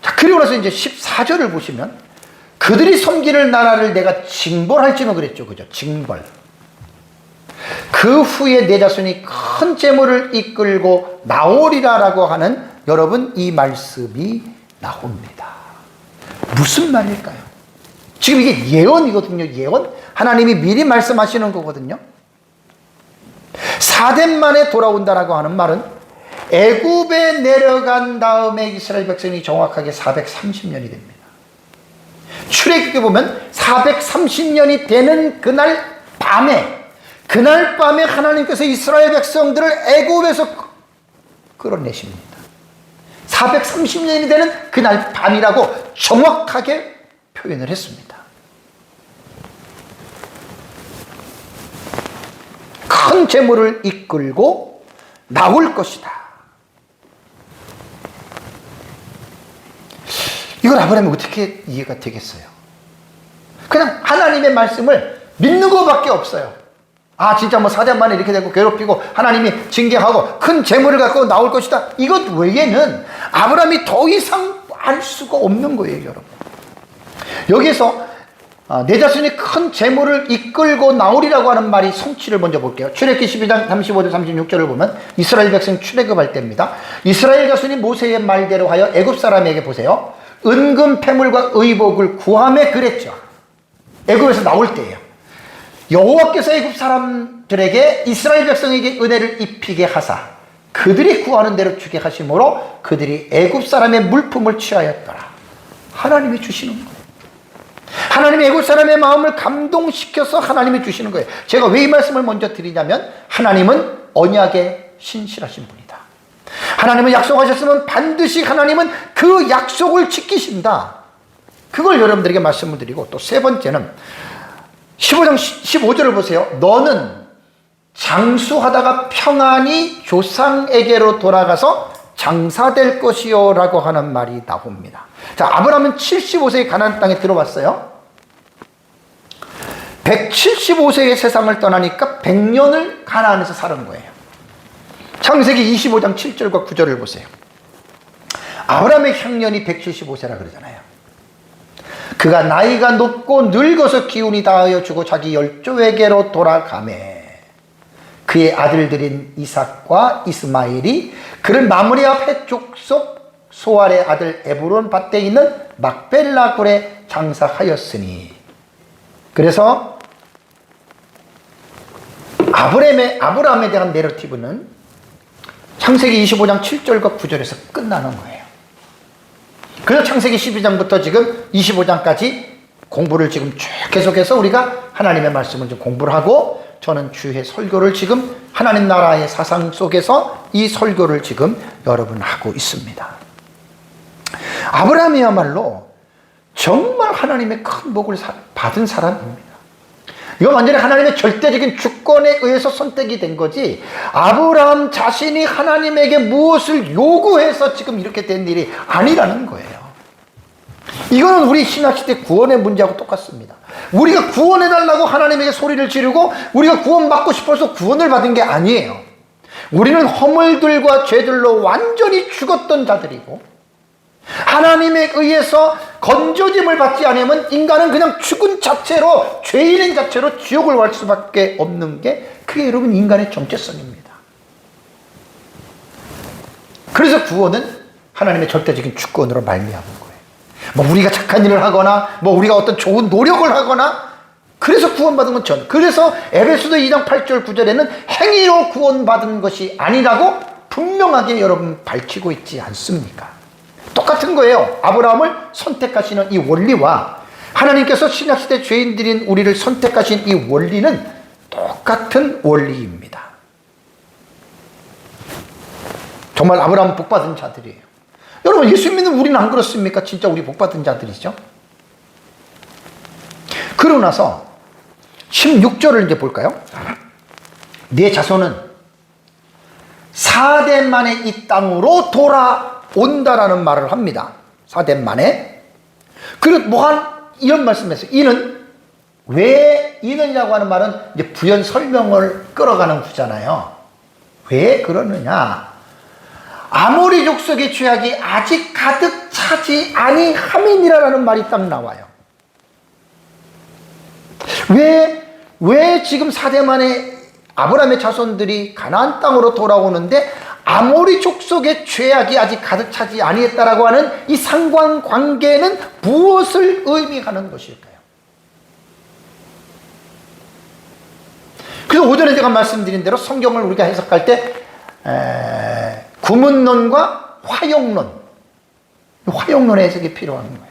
Speaker 1: 자, 그리고 나서 이제 14절을 보시면 그들이 섬기는 나라를 내가 징벌할지는 그랬죠. 그죠? 징벌. 그 후에 내 자손이 큰 재물을 이끌고 나오리라라고 하는 여러분 이 말씀이 나옵니다. 무슨 말일까요? 지금 이게 예언이거든요. 예언. 하나님이 미리 말씀하시는 거거든요. 4대 만에 돌아온다라고 하는 말은 애굽에 내려간 다음에 이스라엘 백성이 정확하게 430년이 됩니다. 출애굽에 보면 430년이 되는 그날 밤에 하나님께서 이스라엘 백성들을 애굽에서 끌어내십니다. 430년이 되는 그날 밤이라고 정확하게 표현을 했습니다. 큰 재물을 이끌고 나올 것이다. 이걸 아브라함이 어떻게 이해가 되겠어요? 그냥 하나님의 말씀을 믿는 것밖에 없어요. 아, 진짜 뭐 4대 만에 이렇게 되고 괴롭히고 하나님이 징계하고 큰 재물을 갖고 나올 것이다. 이것 외에는 아브라함이 더 이상 알 수가 없는 거예요, 여러분. 여기서 내 자손이 큰 재물을 이끌고 나오리라고 하는 말이 성취를 먼저 볼게요. 출애굽기 12장 35절 36절을 보면 이스라엘 백성 출애굽할 때입니다. 이스라엘 자손이 모세의 말대로 하여 애굽 사람에게 보세요. 은금 패물과 의복을 구하며 그랬죠. 애굽에서 나올 때예요. 여호와께서 애굽 사람들에게 이스라엘 백성에게 은혜를 입히게 하사 그들이 구하는 대로 주게 하심으로 그들이 애굽 사람의 물품을 취하였더라. 하나님이 주시는 거예요. 하나님이 애굽 사람의 마음을 감동시켜서 하나님이 주시는 거예요. 제가 왜 이 말씀을 먼저 드리냐면 하나님은 언약에 신실하신 분이다. 하나님은 약속하셨으면 반드시 하나님은 그 약속을 지키신다. 그걸 여러분들에게 말씀을 드리고 또 세 번째는 15장 15절을 보세요. 너는 장수하다가 평안히 조상에게로 돌아가서 장사될 것이요 라고 하는 말이 나옵니다. 자, 아브라함은 75세에 가나안 땅에 들어왔어요. 175세에 세상을 떠나니까 100년을 가나안에서 사는 거예요. 창세기 25장 7절과 9절을 보세요. 아브라함의 향년이 175세라 그러잖아요. 그가 나이가 높고 늙어서 기운이 다하여 주고 자기 열조에게로 돌아가매 그의 아들들인 이삭과 이스마엘이 그를 마므리 앞 해족속 소알의 아들 에브론 밭에 있는 막벨라 굴에 장사하였으니. 그래서 아브라함에 대한 내러티브는 창세기 25장 7절과 9절에서 끝나는 거예요. 그래서 창세기 12장부터 지금 25장까지 공부를 지금 쭉 계속해서 우리가 하나님의 말씀을 좀 공부를 하고 저는 주의 설교를 지금 하나님 나라의 사상 속에서 이 설교를 지금 여러분 하고 있습니다. 아브라함이야말로 정말 하나님의 큰 복을 받은 사람입니다. 이건 완전히 하나님의 절대적인 주권에 의해서 선택이 된 거지 아브라함 자신이 하나님에게 무엇을 요구해서 지금 이렇게 된 일이 아니라는 거예요. 이거는 우리 신학시대 구원의 문제하고 똑같습니다. 우리가 구원해달라고 하나님에게 소리를 지르고 우리가 구원받고 싶어서 구원을 받은 게 아니에요. 우리는 허물들과 죄들로 완전히 죽었던 자들이고 하나님에 의해서 건져짐을 받지 않으면 인간은 그냥 죽은 자체로 죄인인 자체로 지옥을 갈 수밖에 없는 게 그게 여러분 인간의 정체성입니다. 그래서 구원은 하나님의 절대적인 주권으로 말미암은 거예요. 뭐 우리가 착한 일을 하거나 뭐 우리가 어떤 좋은 노력을 하거나 그래서 구원받은 건 전. 그래서 에베소서 2장 8절 9절에는 행위로 구원받은 것이 아니라고 분명하게 여러분 밝히고 있지 않습니까? 똑같은 거예요. 아브라함을 선택하시는 이 원리와 하나님께서 신약시대 죄인들인 우리를 선택하신 이 원리는 똑같은 원리입니다. 정말 아브라함은 복받은 자들이에요. 여러분, 예수 믿는 우리는 안 그렇습니까? 진짜 우리 복받은 자들이죠. 그러고 나서 16절을 이제 볼까요? 네 자손은 4대 만에 이 땅으로 돌아온다라는 말을 합니다. 4대 만에. 그리고 이런 말씀했어요. 이는, 왜 이는이라고 하는 말은 이제 부연 설명을 끌어가는 구잖아요. 왜 그러느냐? 아모리 족속의 죄악이 아직 가득 차지 아니함이니라라는 말이 딱 나와요. 왜 지금 4대 만에 아브라함의 자손들이 가나안 땅으로 돌아오는데 아모리 족속의 죄악이 아직 가득 차지 아니했다라고 하는 이 상관관계는 무엇을 의미하는 것일까요? 그래서 오전에 제가 말씀드린 대로 성경을 우리가 해석할 때 구문론과 화용론의 해석이 필요한 거예요.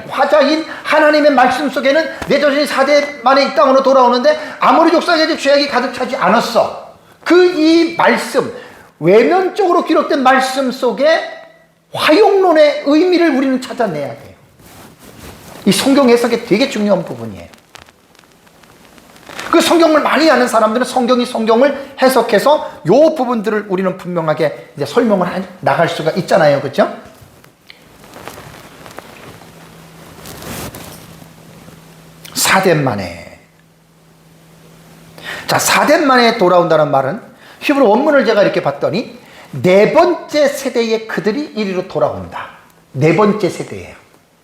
Speaker 1: 화자인 하나님의 말씀 속에는 내 자손이 4대 만에 이 땅으로 돌아오는데 아모리 족속의 죄악이 가득 차지 않았어. 이 말씀, 외면적으로 기록된 말씀 속에 화용론의 의미를 우리는 찾아내야 돼요. 이 성경 해석이 되게 중요한 부분이에요. 그 성경을 많이 아는 사람들은 성경을 해석해서 요 부분들을 우리는 분명하게 이제 설명을 나갈 수가 있잖아요. 그렇죠? 사댓만에. 자, 사댓만에 돌아온다는 말은 히브리 원문을 제가 이렇게 봤더니 네 번째 세대의 그들이 이리로 돌아온다. 네 번째 세대예요.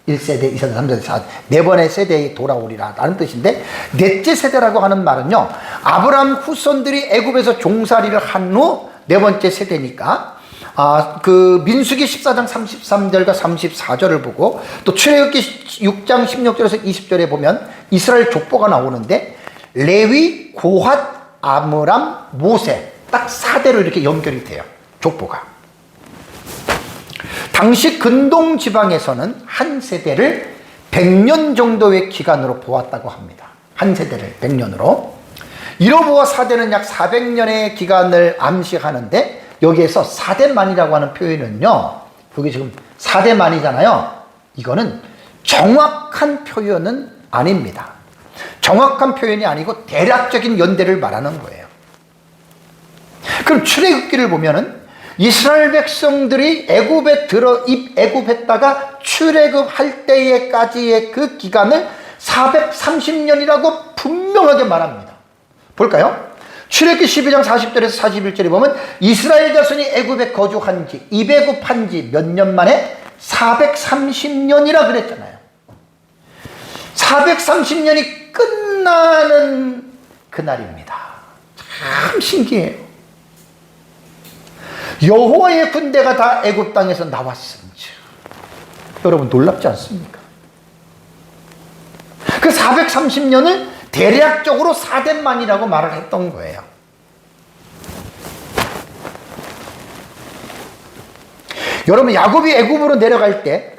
Speaker 1: 1세대, 2세대, 3세대, 4세대, 네 번의 세대에 돌아오리라 라는 뜻인데, 넷째 세대라고 하는 말은요, 아브라함 후손들이 애굽에서 종살이를 한 후 네 번째 세대니까 그 민수기 14장 33절과 34절을 보고 또 출애굽기 6장 16절에서 20절에 보면 이스라엘 족보가 나오는데 레위, 고핫, 아므람, 모세 딱 4대로 이렇게 연결이 돼요. 족보가. 당시 근동 지방에서는 한 세대를 100년 정도의 기간으로 보았다고 합니다. 한 세대를 100년으로. 이로부어 4대는 약 400년의 기간을 암시하는데 여기에서 4대만이라고 하는 표현은요, 여기 지금 4대만이잖아요. 이거는 정확한 표현은 아닙니다. 정확한 표현이 아니고 대략적인 연대를 말하는 거예요. 그럼 출애굽기를 보면은 이스라엘 백성들이 애굽했다가 출애굽할 때에까지의 그 기간을 430년이라고 분명하게 말합니다. 볼까요? 출애굽기 12장 40절에서 41절에 보면 이스라엘 자손이 애굽에 거주한 지, 입애굽한 지 몇 년 만에 430년이라 그랬잖아요. 430년이 끝나는 그날입니다. 참 신기해요. 여호와의 군대가 다 애굽 땅에서 나왔은지. 여러분 놀랍지 않습니까? 그 430년을 대략적으로 4대만이라고 말을 했던 거예요. 여러분, 야곱이 애굽으로 내려갈 때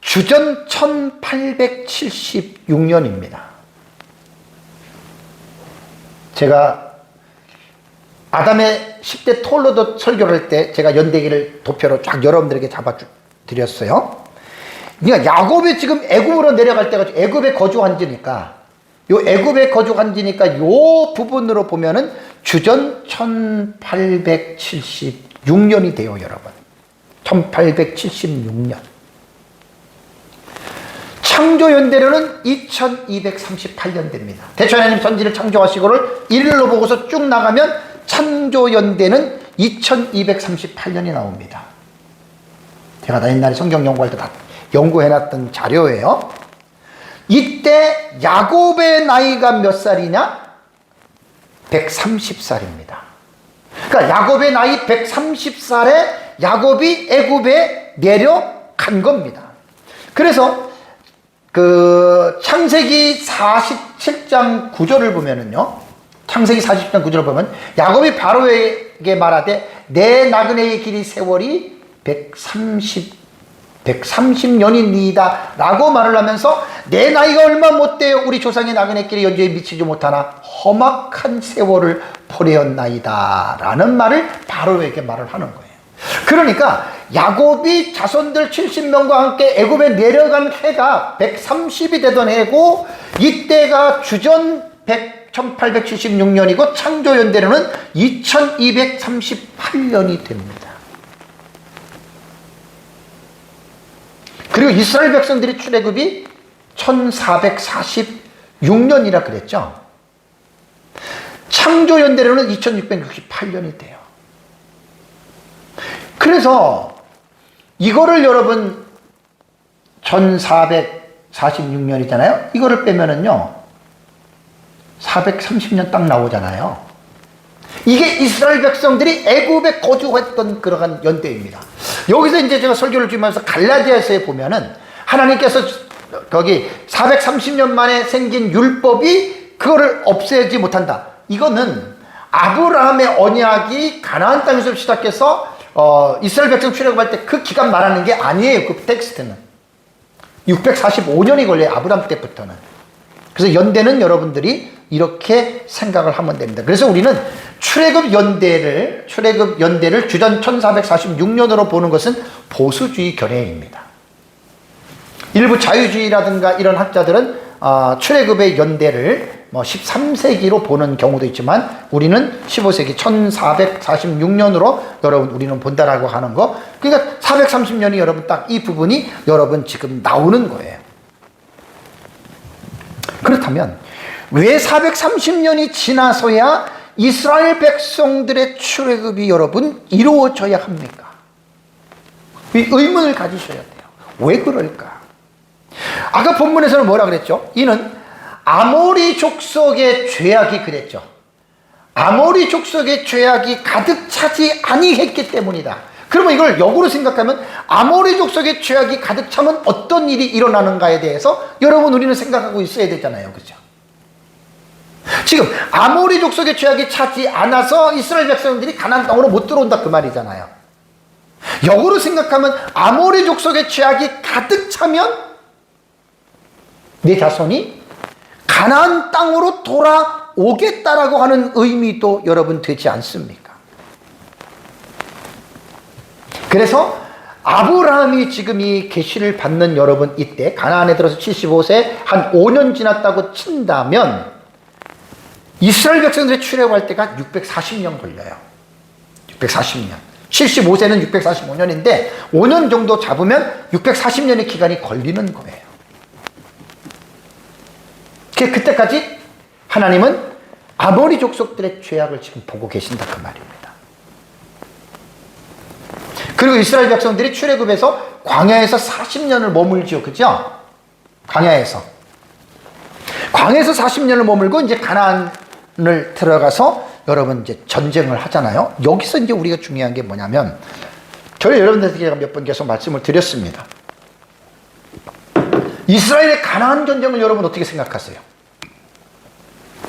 Speaker 1: 주전 1876년입니다. 제가 아담의 10대 톨로도 설교를 할 때 제가 연대기를 도표로 쫙 여러분들에게 잡아드렸어요. 그러니까 야곱이 지금 애굽으로 내려갈 때가 애굽에 거주한 지니까, 요 애굽에 거주한 지니까 요 부분으로 보면은 주전 1876년이 돼요, 여러분. 1876년. 창조연대로는 2238년대입니다. 대초 하나님 천지를 창조하시고를 일일로 보고서 쭉 나가면 창조연대는 2238년이 나옵니다. 제가 다 옛날에 성경 연구할 때 다 연구해놨던 자료예요. 이때 야곱의 나이가 몇 살이냐? 130살입니다. 그러니까 야곱의 나이 130살에 야곱이 애굽에 내려간 겁니다. 그래서 그 창세기 47장 9절을 보면은요, 창세기 40장 9절을 보면 야곱이 바로에게 말하되 내 나그네의 길이 세월이 130년이니이다 라고 말을 하면서 내 나이가 얼마 못되어 우리 조상의 나그네끼리 연주에 미치지 못하나 험악한 세월을 보내었나이다 라는 말을 바로에게 말을 하는 거예요. 그러니까 야곱이 자손들 70명과 함께 애굽에 내려간 해가 130이 되던 해고 이때가 주전 1876년이고 창조연대로는 2238년이 됩니다. 그리고 이스라엘 백성들이 출애굽이 1446년이라 그랬죠. 창조연대로는 2668년이 돼요. 그래서 이거를 여러분 1446년이잖아요. 이거를 빼면은요 430년 딱 나오잖아요. 이게 이스라엘 백성들이 애굽에 거주했던 그러한 연대입니다. 여기서 이제 제가 설교를 주면서 갈라디아서에 보면은 하나님께서 거기 430년 만에 생긴 율법이 그거를 없애지 못한다. 이거는 아브라함의 언약이 가나안 땅에서 시작해서 이스라엘 백성 출애굽할 때 그 기간 말하는 게 아니에요. 그 텍스트는 645년이 걸려요. 아브라함 때부터는. 그래서 연대는 여러분들이 이렇게 생각을 하면 됩니다. 그래서 우리는 출애굽 연대를 주전 1446년으로 보는 것은 보수주의 견해입니다. 일부 자유주의라든가 이런 학자들은 출애굽의 연대를 13세기로 보는 경우도 있지만 우리는 15세기 1446년으로 여러분 우리는 본다라고 하는 거. 그러니까 430년이 여러분 딱 이 부분이 여러분 지금 나오는 거예요. 그렇다면 왜 430년이 지나서야 이스라엘 백성들의 출애굽이 여러분 이루어져야 합니까? 이 의문을 가지셔야 돼요. 왜 그럴까? 아까 본문에서는 뭐라 그랬죠? 이는 아모리 족속의 죄악이 그랬죠. 아모리 족속의 죄악이 가득 차지 아니했기 때문이다. 그러면 이걸 역으로 생각하면 아모리 족속의 죄악이 가득 차면 어떤 일이 일어나는가에 대해서 여러분 우리는 생각하고 있어야 되잖아요. 그렇죠? 지금 아모리 족속의 죄악이 차지 않아서 이스라엘 백성들이 가나안 땅으로 못 들어온다 그 말이잖아요. 역으로 생각하면 아모리 족속의 죄악이 가득 차면 내 자손이 가나안 땅으로 돌아오겠다라고 하는 의미도 여러분 되지 않습니까? 그래서 아브라함이 지금 이 계시를 받는 여러분 이때 가나안에 들어서 75세 한 5년 지났다고 친다면 이스라엘 백성들이 출애굽할 때가 640년 걸려요. 640년. 75세는 645년인데 5년 정도 잡으면 640년의 기간이 걸리는 거예요. 그때까지 하나님은 아모리 족속들의 죄악을 지금 보고 계신다 그 말입니다. 그리고 이스라엘 백성들이 출애굽해서 광야에서 40년을 머물죠. 그죠? 광야에서 40년을 머물고 이제 가나안을 들어가서 여러분 이제 전쟁을 하잖아요. 여기서 이제 우리가 중요한 게 뭐냐면 저희 여러분들에게 제가 몇 번 계속 말씀을 드렸습니다. 이스라엘의 가나안 전쟁을 여러분 어떻게 생각하세요?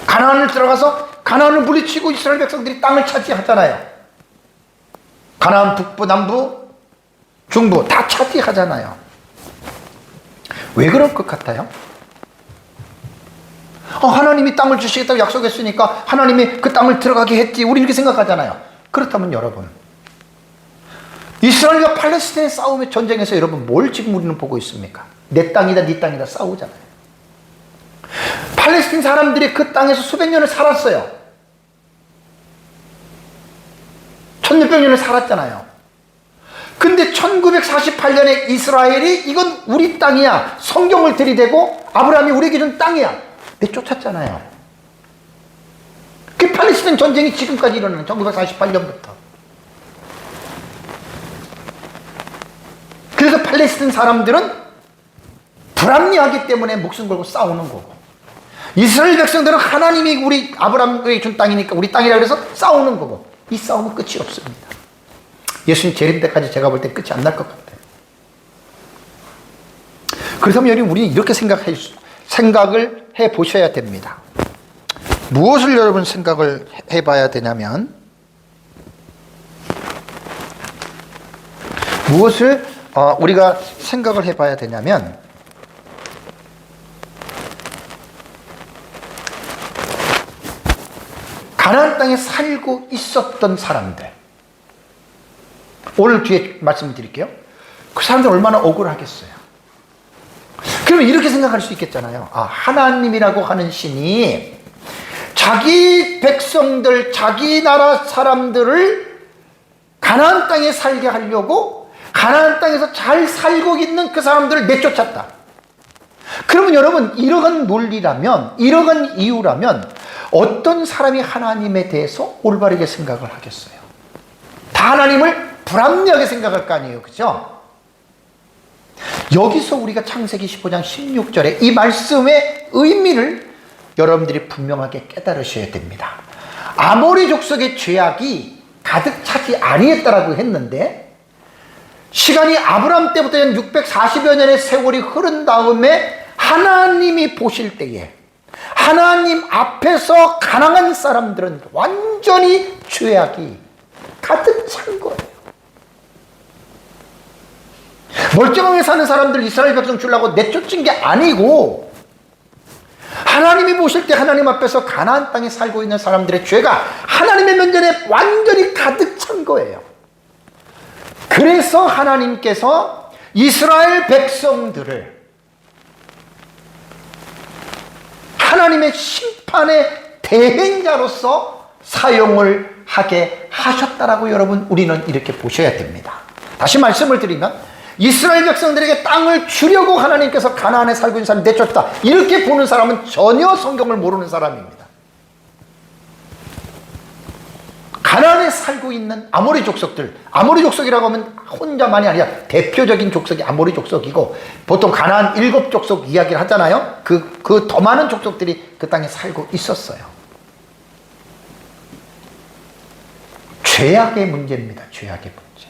Speaker 1: 가나안을 들어가서 가나안을 물리치고 이스라엘 백성들이 땅을 차지하잖아요. 가나안 북부, 남부, 중부 다 차지하잖아요. 왜 그럴 것 같아요? 하나님이 땅을 주시겠다고 약속했으니까 하나님이 그 땅을 들어가게 했지. 우리 이렇게 생각하잖아요. 그렇다면 여러분 이스라엘과 팔레스타인의 싸움의 전쟁에서 여러분 뭘 지금 우리는 보고 있습니까? 내 땅이다 네 땅이다 싸우잖아요. 팔레스타인 사람들이 그 땅에서 수백 년을 살았어요. 1600년을 살았잖아요. 근데 1948년에 이스라엘이 이건 우리 땅이야 성경을 들이대고 아브라함이 우리에게 준 땅이야 내쫓았잖아요. 그 팔레스타인 전쟁이 지금까지 일어나는 1948년부터. 그래서 팔레스타인 사람들은 불합리하기 때문에 목숨 걸고 싸우는 거고 이스라엘 백성들은 하나님이 우리 아브라함에게 준 땅이니까 우리 땅이라 그래서 싸우는 거고 이 싸움은 끝이 없습니다. 예수님 재림 때까지 제가 볼 때 끝이 안 날 것 같아요. 그렇다면 우리는 이렇게 생각을 해 보셔야 됩니다. 무엇을 여러분 생각을 해봐야 되냐면, 무엇을 우리가 생각을 해봐야 되냐면, 가나안 땅에 살고 있었던 사람들, 오늘 뒤에 말씀드릴게요. 그 사람들 얼마나 억울하겠어요. 그러면 이렇게 생각할 수 있겠잖아요. 하나님이라고 하는 신이 자기 백성들, 자기 나라 사람들을 가나안 땅에 살게 하려고 가나안 땅에서 잘 살고 있는 그 사람들을 내쫓았다. 그러면 여러분, 이러한 논리라면, 이러한 이유라면 어떤 사람이 하나님에 대해서 올바르게 생각을 하겠어요? 다 하나님을 불합리하게 생각할 거 아니에요, 그죠? 여기서 우리가 창세기 15장 16절에 이 말씀의 의미를 여러분들이 분명하게 깨달으셔야 됩니다. 아모리 족속의 죄악이 가득 차지 아니했다라고 했는데, 시간이 아브람 때부터 640여 년의 세월이 흐른 다음에 하나님이 보실 때에 하나님 앞에서 가난한 사람들은 완전히 죄악이 가득 찬 거예요. 멀쩡하게 사는 사람들 이스라엘 백성 주려고 내쫓은 게 아니고, 하나님이 보실 때 하나님 앞에서 가나안 땅에 살고 있는 사람들의 죄가 하나님의 면전에 완전히 가득 찬 거예요. 그래서 하나님께서 이스라엘 백성들을 하나님의 심판의 대행자로서 사용을 하게 하셨다라고 여러분, 우리는 이렇게 보셔야 됩니다. 다시 말씀을 드리면, 이스라엘 백성들에게 땅을 주려고 하나님께서 가나안에 살고 있는 사람 내쫓다, 이렇게 보는 사람은 전혀 성경을 모르는 사람입니다. 가나안에 살고 있는 아모리 족속들, 아모리 족속이라고 하면 혼자만이 아니라 대표적인 족속이 아모리 족속이고, 보통 가나안 7족속 이야기를 하잖아요. 그 더 많은 족속들이 그 땅에 살고 있었어요. 죄악의 문제입니다. 죄악의 문제.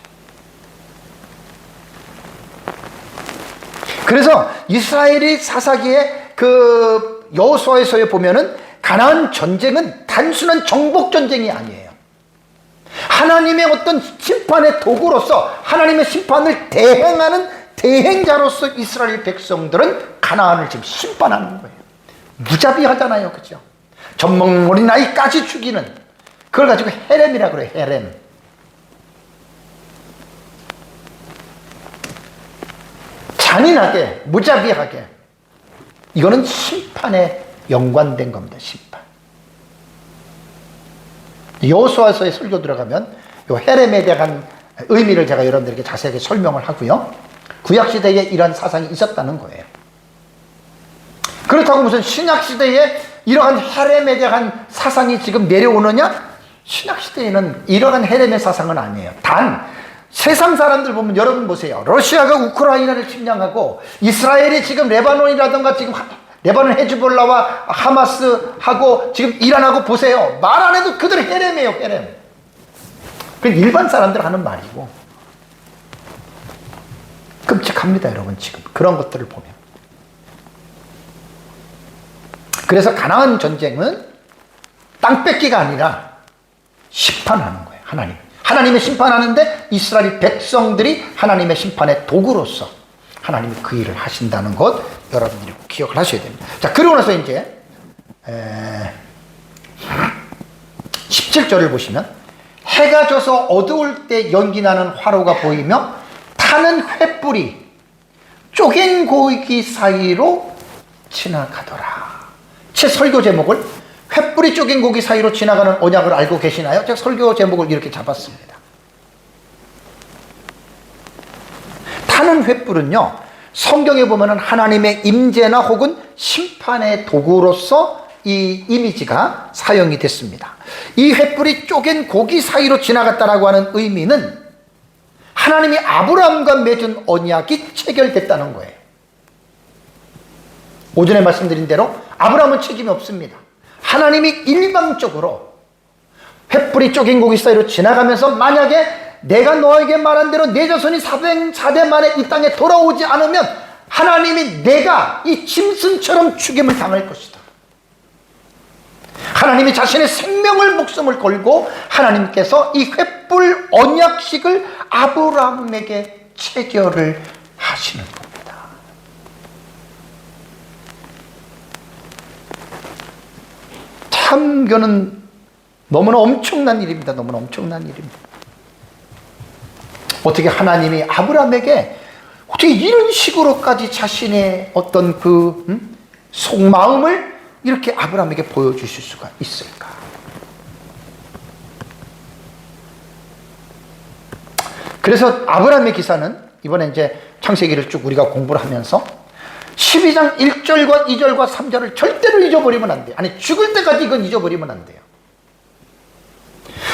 Speaker 1: 그래서 이스라엘이 사사기에 그 여호수아에서에 보면은 가나안 전쟁은 단순한 정복 전쟁이 아니에요. 하나님의 어떤 심판의 도구로서 하나님의 심판을 대행하는 대행자로서 이스라엘 백성들은 가나안을 지금 심판하는 거예요. 무자비하잖아요, 그죠? 젖먹는 어린아이까지 죽이는, 그걸 가지고 헤렘이라고 그래요. 헤렘. 잔인하게, 무자비하게. 이거는 심판에 연관된 겁니다. 심판. 여호수아서의 설교 들어가면 이 헤렘에 대한 의미를 제가 여러분들에게 자세하게 설명을 하고요. 구약시대에 이러한 사상이 있었다는 거예요. 그렇다고 무슨 신약시대에 이러한 헤렘에 대한 사상이 지금 내려오느냐? 신약시대에는 이러한 헤렘의 사상은 아니에요. 단 세상 사람들 보면, 여러분 보세요. 러시아가 우크라이나를 침략하고 이스라엘이 지금 레바논이라든가 지금 레바논 헤즈볼라와 하마스하고 지금 이란하고 보세요. 말 안 해도 그들 헤렘이에요, 헤렘. 그건 일반 사람들 하는 말이고. 끔찍합니다, 여러분, 지금. 그런 것들을 보면. 그래서 가나안 전쟁은 땅 뺏기가 아니라 심판하는 거예요, 하나님. 하나님의 심판하는데 이스라엘 백성들이 하나님의 심판의 도구로서 하나님이 그 일을 하신다는 것, 여러분들이 기억을 하셔야 됩니다. 자, 그러고 나서 이제 17절을 보시면, 해가 져서 어두울 때 연기 나는 화로가 보이며 타는 횃불이 쪼갠 고기 사이로 지나가더라. 제 설교 제목을 횃불이 쪼갠 고기 사이로 지나가는 언약을 알고 계시나요? 제가 설교 제목을 이렇게 잡았습니다. 타는 횃불은요, 성경에 보면은 하나님의 임재나 혹은 심판의 도구로서 이 이미지가 사용이 됐습니다. 이 횃불이 쪼갠 고기 사이로 지나갔다라고 하는 의미는 하나님이 아브라함과 맺은 언약이 체결됐다는 거예요. 오전에 말씀드린 대로 아브라함은 책임이 없습니다. 하나님이 일방적으로 횃불이 쪼갠 고기 사이로 지나가면서, 만약에 내가 너에게 말한 대로 내 자손이 400대 만에 이 땅에 돌아오지 않으면 하나님이 내가 이 짐승처럼 죽임을 당할 것이다. 하나님이 자신의 생명을 목숨을 걸고 하나님께서 이 횃불 언약식을 아브라함에게 체결을 하시는 겁니다. 참 이거는 너무나 엄청난 일입니다. 너무나 엄청난 일입니다. 어떻게 하나님이 아브라함에게 어떻게 이런 식으로까지 자신의 어떤 속마음을 이렇게 아브라함에게 보여주실 수가 있을까? 그래서 아브라함의 기사는 이번에 이제 창세기를 쭉 우리가 공부를 하면서 12장 1절과 2절과 3절을 절대로 잊어버리면 안 돼요. 아니, 죽을 때까지 이건 잊어버리면 안 돼요.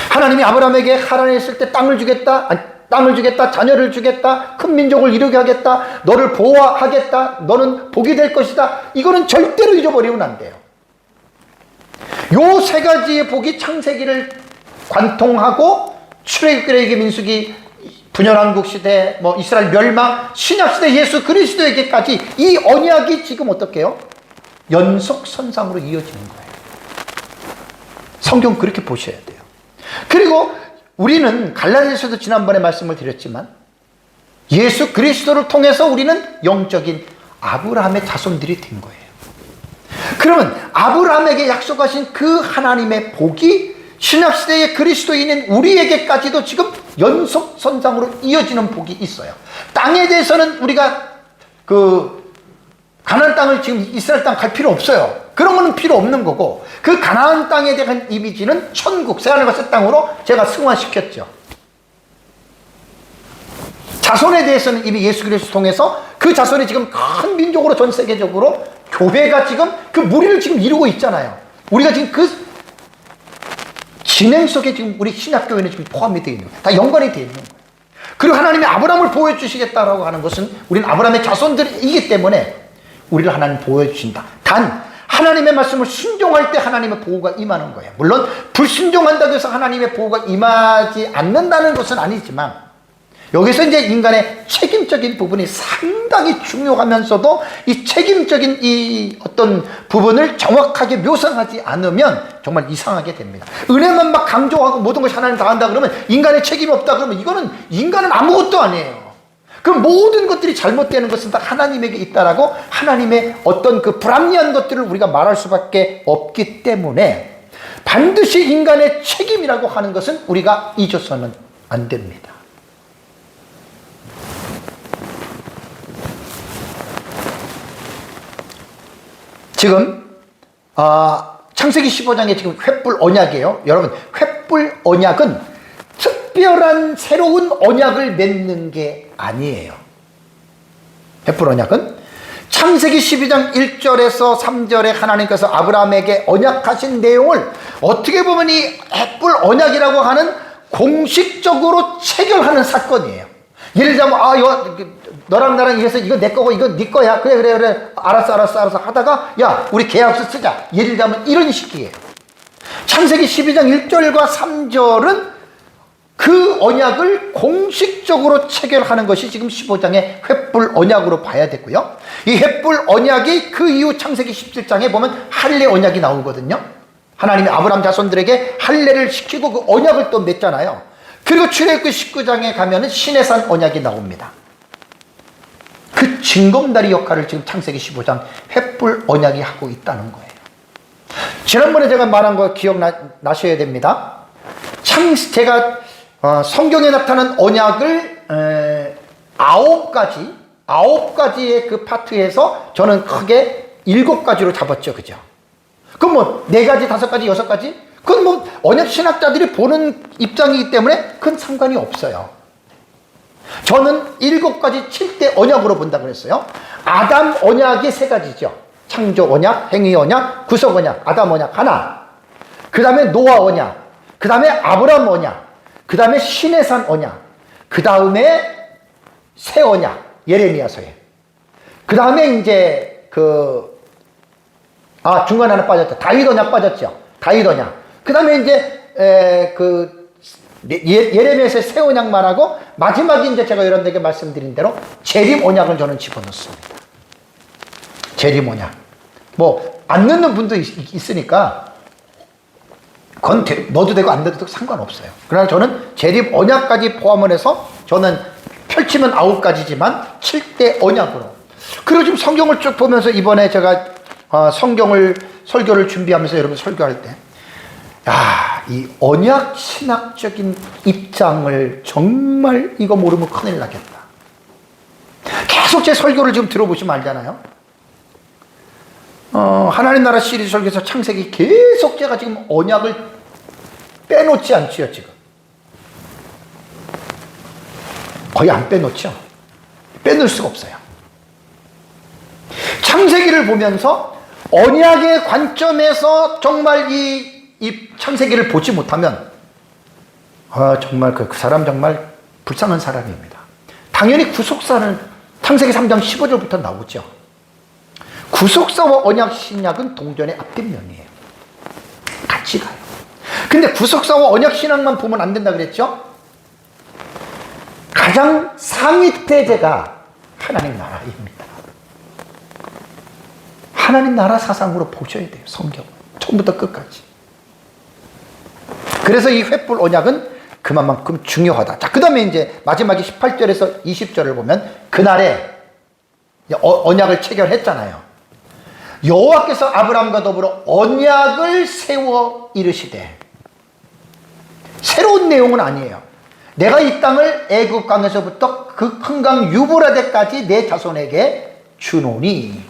Speaker 1: 하나님이 아브라함에게 하란에 있을 때 땅을 주겠다, 땅을 주겠다, 자녀를 주겠다, 큰 민족을 이루게 하겠다, 너를 보호하겠다, 너는 복이 될 것이다. 이거는 절대로 잊어버리면 안 돼요. 요 세 가지의 복이 창세기를 관통하고 출애굽기, 민수기, 분열왕국 시대, 이스라엘 멸망, 신약 시대 예수 그리스도에게까지 이 언약이 지금 어떻게요? 연속선상으로 이어지는 거예요. 성경 그렇게 보셔야 돼요. 그리고 우리는 갈라디아서도 지난번에 말씀을 드렸지만 예수 그리스도를 통해서 우리는 영적인 아브라함의 자손들이 된 거예요. 그러면 아브라함에게 약속하신 그 하나님의 복이 신약시대의 그리스도인인 우리에게까지도 지금 연속선상으로 이어지는 복이 있어요. 땅에 대해서는 우리가 가나안 땅을 지금 이스라엘 땅 갈 필요 없어요. 그런 거는 필요 없는 거고, 그 가나안 땅에 대한 이미지는 천국, 새하늘과 새 땅으로 제가 승화시켰죠. 자손에 대해서는 이미 예수 그리스도 통해서 그 자손이 지금 큰 민족으로 전 세계적으로 교회가 지금 그 무리를 지금 이루고 있잖아요. 우리가 지금 그 진행 속에 지금 우리 신약교회는 지금 포함이 되어 있는 거예요. 다 연관이 되어 있는 거예요. 그리고 하나님이 아브라함을 보호해 주시겠다라고 하는 것은 우리는 아브라함의 자손들이기 때문에 우리를 하나님 보호해 주신다. 단 하나님의 말씀을 순종할 때 하나님의 보호가 임하는 거예요. 물론 불순종한다고 해서 하나님의 보호가 임하지 않는다는 것은 아니지만, 여기서 이제 인간의 책임적인 부분이 상당히 중요하면서도 이 책임적인 이 어떤 부분을 정확하게 묘사하지 않으면 정말 이상하게 됩니다. 은혜만 막 강조하고 모든 것이 하나님 다 한다 그러면 인간의 책임이 없다 그러면 이거는 인간은 아무것도 아니에요. 그 모든 것들이 잘못되는 것은 다 하나님에게 있다라고 하나님의 어떤 그 불합리한 것들을 우리가 말할 수밖에 없기 때문에 반드시 인간의 책임이라고 하는 것은 우리가 잊어서는 안 됩니다. 지금 창세기 15장에 지금 횃불 언약이에요. 여러분, 횃불 언약은 특별한 새로운 언약을 맺는 게 아니에요. 횃불 언약은 창세기 12장 1절에서 3절에 하나님께서 아브라함에게 언약하신 내용을 어떻게 보면 이 횃불 언약이라고 하는 공식적으로 체결하는 사건이에요. 예를 들자면 이거 너랑 나랑 이래서 이거 내 거고 이거 네 거야. 그래 알았어 하다가 야 우리 계약서 쓰자. 예를 들자면 이런 식이에요. 창세기 12장 1절과 3절은 그 언약을 공식적으로 체결하는 것이 지금 15장의 횃불 언약으로 봐야 되고요. 이 횃불 언약이 그 이후 창세기 17장에 보면 할례 언약이 나오거든요. 하나님이 아브라함 자손들에게 할례를 시키고 그 언약을 또 맺잖아요. 그리고 출애굽기 19장에 가면은 시내산 언약이 나옵니다. 그 징검다리 역할을 지금 창세기 15장 횃불 언약이 하고 있다는 거예요. 지난번에 제가 말한 거 기억나셔야 됩니다. 제가 성경에 나타난 언약을 9가지의 그 파트에서 저는 크게 7가지로 잡았죠. 그죠? 그럼 4가지, 5가지, 6가지? 그건 언약 신학자들이 보는 입장이기 때문에 큰 상관이 없어요. 저는 7가지 7대 언약으로 본다고 그랬어요. 아담 언약이 3가지죠. 창조 언약, 행위 언약, 구속 언약, 아담 언약 하나. 그 다음에 노아 언약, 그 다음에 아브라함 언약, 그 다음에 시내산 언약, 그 다음에 새 언약, 예레미야서에. 그 다음에 이제 중간에 하나 빠졌죠. 다윗 언약 빠졌죠. 다윗 언약. 그 다음에 이제 예레미야서의 새 언약 말하고 마지막에 이제 제가 여러분들에게 말씀드린 대로 재림 언약을 저는 집어넣습니다. 재림 언약. 안 넣는 분도 있으니까 그건 넣어도 되고 안 넣어도 되고 상관없어요. 그러나 저는 재림 언약까지 포함을 해서 저는 펼치면 9가지지만 7대 언약으로. 그리고 지금 성경을 쭉 보면서 이번에 제가 성경을 설교를 준비하면서 여러분 설교할 때 이 언약 신학적인 입장을 정말 이거 모르면 큰일 나겠다. 계속 제 설교를 지금 들어보시면 알잖아요. 하나님 나라 시리즈 설교에서 창세기 계속 제가 지금 언약을 빼놓지 않지요, 지금. 거의 안 빼놓죠. 빼놓을 수가 없어요. 창세기를 보면서 언약의 관점에서 정말 이 창세기를 보지 못하면 정말 그 사람 정말 불쌍한 사람입니다. 당연히 구속사는 창세기 3장 15절부터 나오죠. 구속사와 언약 신약은 동전의 앞뒷면이에요. 같이 가요. 근데 구속사와 언약 신약만 보면 안 된다 그랬죠? 가장 상위 대제가 하나님 나라입니다. 하나님 나라 사상으로 보셔야 돼요. 성경 처음부터 끝까지. 그래서 이 횃불 언약은 그만큼 중요하다. 자, 그 다음에 이제 마지막에 18절에서 20절을 보면 그날에 언약을 체결했잖아요. 여호와께서 아브라함과 더불어 언약을 세워 이르시되, 새로운 내용은 아니에요. 내가 이 땅을 애굽 강에서부터 그 큰 강 유브라데까지 내 자손에게 주노니,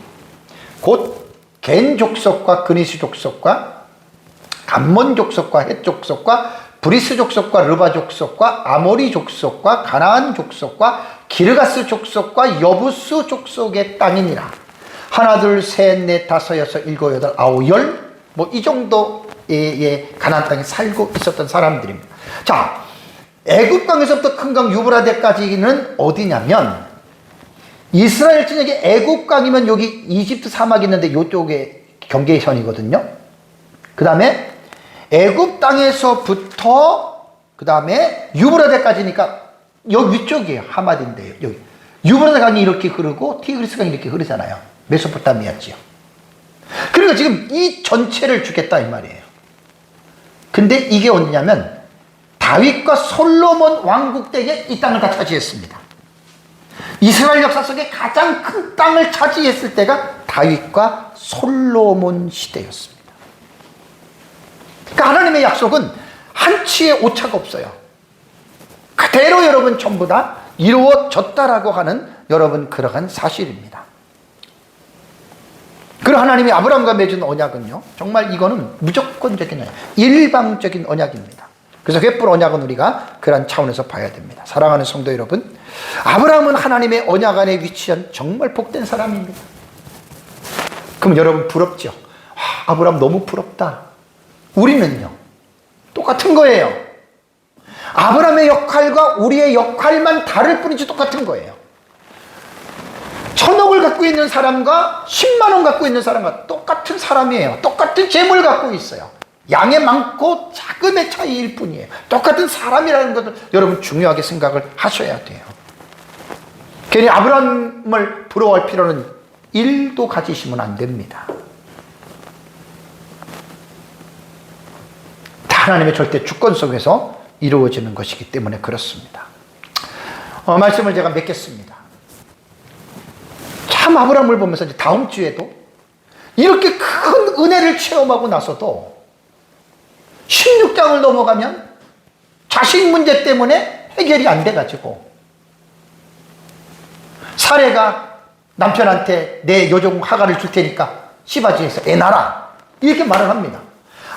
Speaker 1: 곧 겐 족속과 그니스 족속과 감몬 족속과 헷 족속과 브리스 족속과 르바 족속과 아모리 족속과 가나안 족속과 기르가스 족속과 여부스 족속의 땅이니라. 하나 둘 셋 넷 다섯 여섯 일곱 여덟 아홉 열, 뭐 이 정도의 가나안 땅에 살고 있었던 사람들입니다. 자, 애굽 강에서부터 큰 강 유브라데까지는 어디냐면, 이스라엘 진영의 애굽 강이면 여기 이집트 사막이 있는데 이쪽에 경계선이거든요. 그 다음에 애굽 땅에서부터 그 다음에 유브라데까지니까 여기 위쪽이에요. 하마디인데요. 여기 유브라데 강이 이렇게 흐르고 티그리스 강이 이렇게 흐르잖아요. 메소포타미아지요. 그러니까 지금 이 전체를 주겠다 이 말이에요. 근데 이게 언제냐면 다윗과 솔로몬 왕국 때에 이 땅을 다 차지했습니다. 이스라엘 역사 속에 가장 큰 땅을 차지했을 때가 다윗과 솔로몬 시대였습니다. 그러니까 하나님의 약속은 한치의 오차가 없어요. 그대로 여러분 전부 다 이루어졌다라고 하는 여러분 그러한 사실입니다. 그리고 하나님이 아브라함과 맺은 언약은요, 정말 이거는 무조건적인 언약, 일방적인 언약입니다. 그래서 횃불 언약은 우리가 그런 차원에서 봐야 됩니다. 사랑하는 성도 여러분, 아브라함은 하나님의 언약 안에 위치한 정말 복된 사람입니다. 그럼 여러분 부럽죠? 아브라함 너무 부럽다. 우리는요, 똑같은 거예요. 아브라함의 역할과 우리의 역할만 다를 뿐이지 똑같은 거예요. 1,000억을 갖고 있는 사람과 10만 원 갖고 있는 사람과 똑같은 사람이에요. 똑같은 재물 갖고 있어요. 양의 많고 작음의 차이일 뿐이에요. 똑같은 사람이라는 것을 여러분 중요하게 생각을 하셔야 돼요. 괜히 아브라함을 부러워할 필요는 1도 가지시면 안 됩니다. 하나님의 절대 주권 속에서 이루어지는 것이기 때문에 그렇습니다. 말씀을 제가 맺겠습니다. 참 아브라함을 보면서 이제 다음 주에도 이렇게 큰 은혜를 체험하고 나서도 16장을 넘어가면 자식 문제 때문에 해결이 안 돼가지고 사레가 남편한테 내 여종 하가를 줄 테니까 시바지에서 애 낳아라 이렇게 말을 합니다.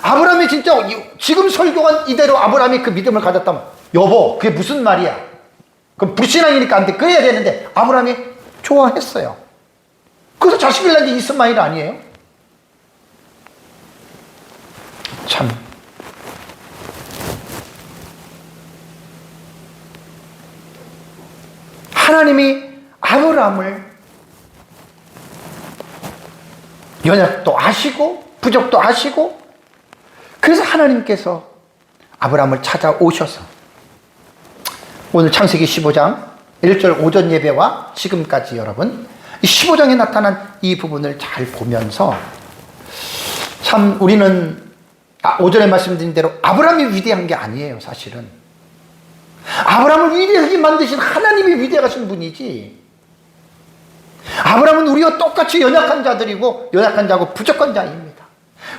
Speaker 1: 아브라함이 진짜 지금 설교한 이대로 아브라함이 그 믿음을 가졌다면, 여보 그게 무슨 말이야, 그럼 불신앙이니까 안 돼, 그래야 되는데 아브라함이 좋아했어요. 그래서 자식을 낳은 게 이스마엘 아니에요? 참 하나님이 아브라함을 연약도 아시고 부족도 아시고, 그래서 하나님께서 아브라함을 찾아오셔서 오늘 창세기 15장 1절 오전 예배와 지금까지 여러분 이 15장에 나타난 이 부분을 잘 보면서 참 우리는 오전에 말씀드린 대로 아브라함이 위대한 게 아니에요, 사실은. 아브라함을 위대하게 만드신 하나님이 위대하신 분이지. 아브라함은 우리와 똑같이 연약한 자들이고, 연약한 자고 부족한 자입니다.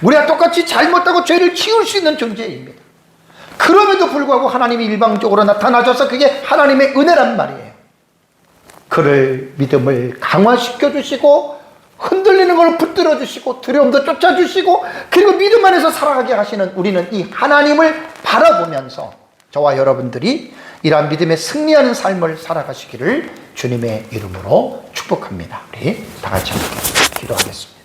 Speaker 1: 우리가 똑같이 잘못하고 죄를 지을 수 있는 존재입니다. 그럼에도 불구하고 하나님이 일방적으로 나타나셔서 그게 하나님의 은혜란 말이에요. 그를 믿음을 강화시켜 주시고, 흔들리는 걸 붙들어 주시고, 두려움도 쫓아 주시고, 그리고 믿음 안에서 살아가게 하시는 우리는 이 하나님을 바라보면서 저와 여러분들이 이러한 믿음에 승리하는 삶을 살아가시기를 주님의 이름으로 축복합니다. 우리 다 같이 함께 기도하겠습니다.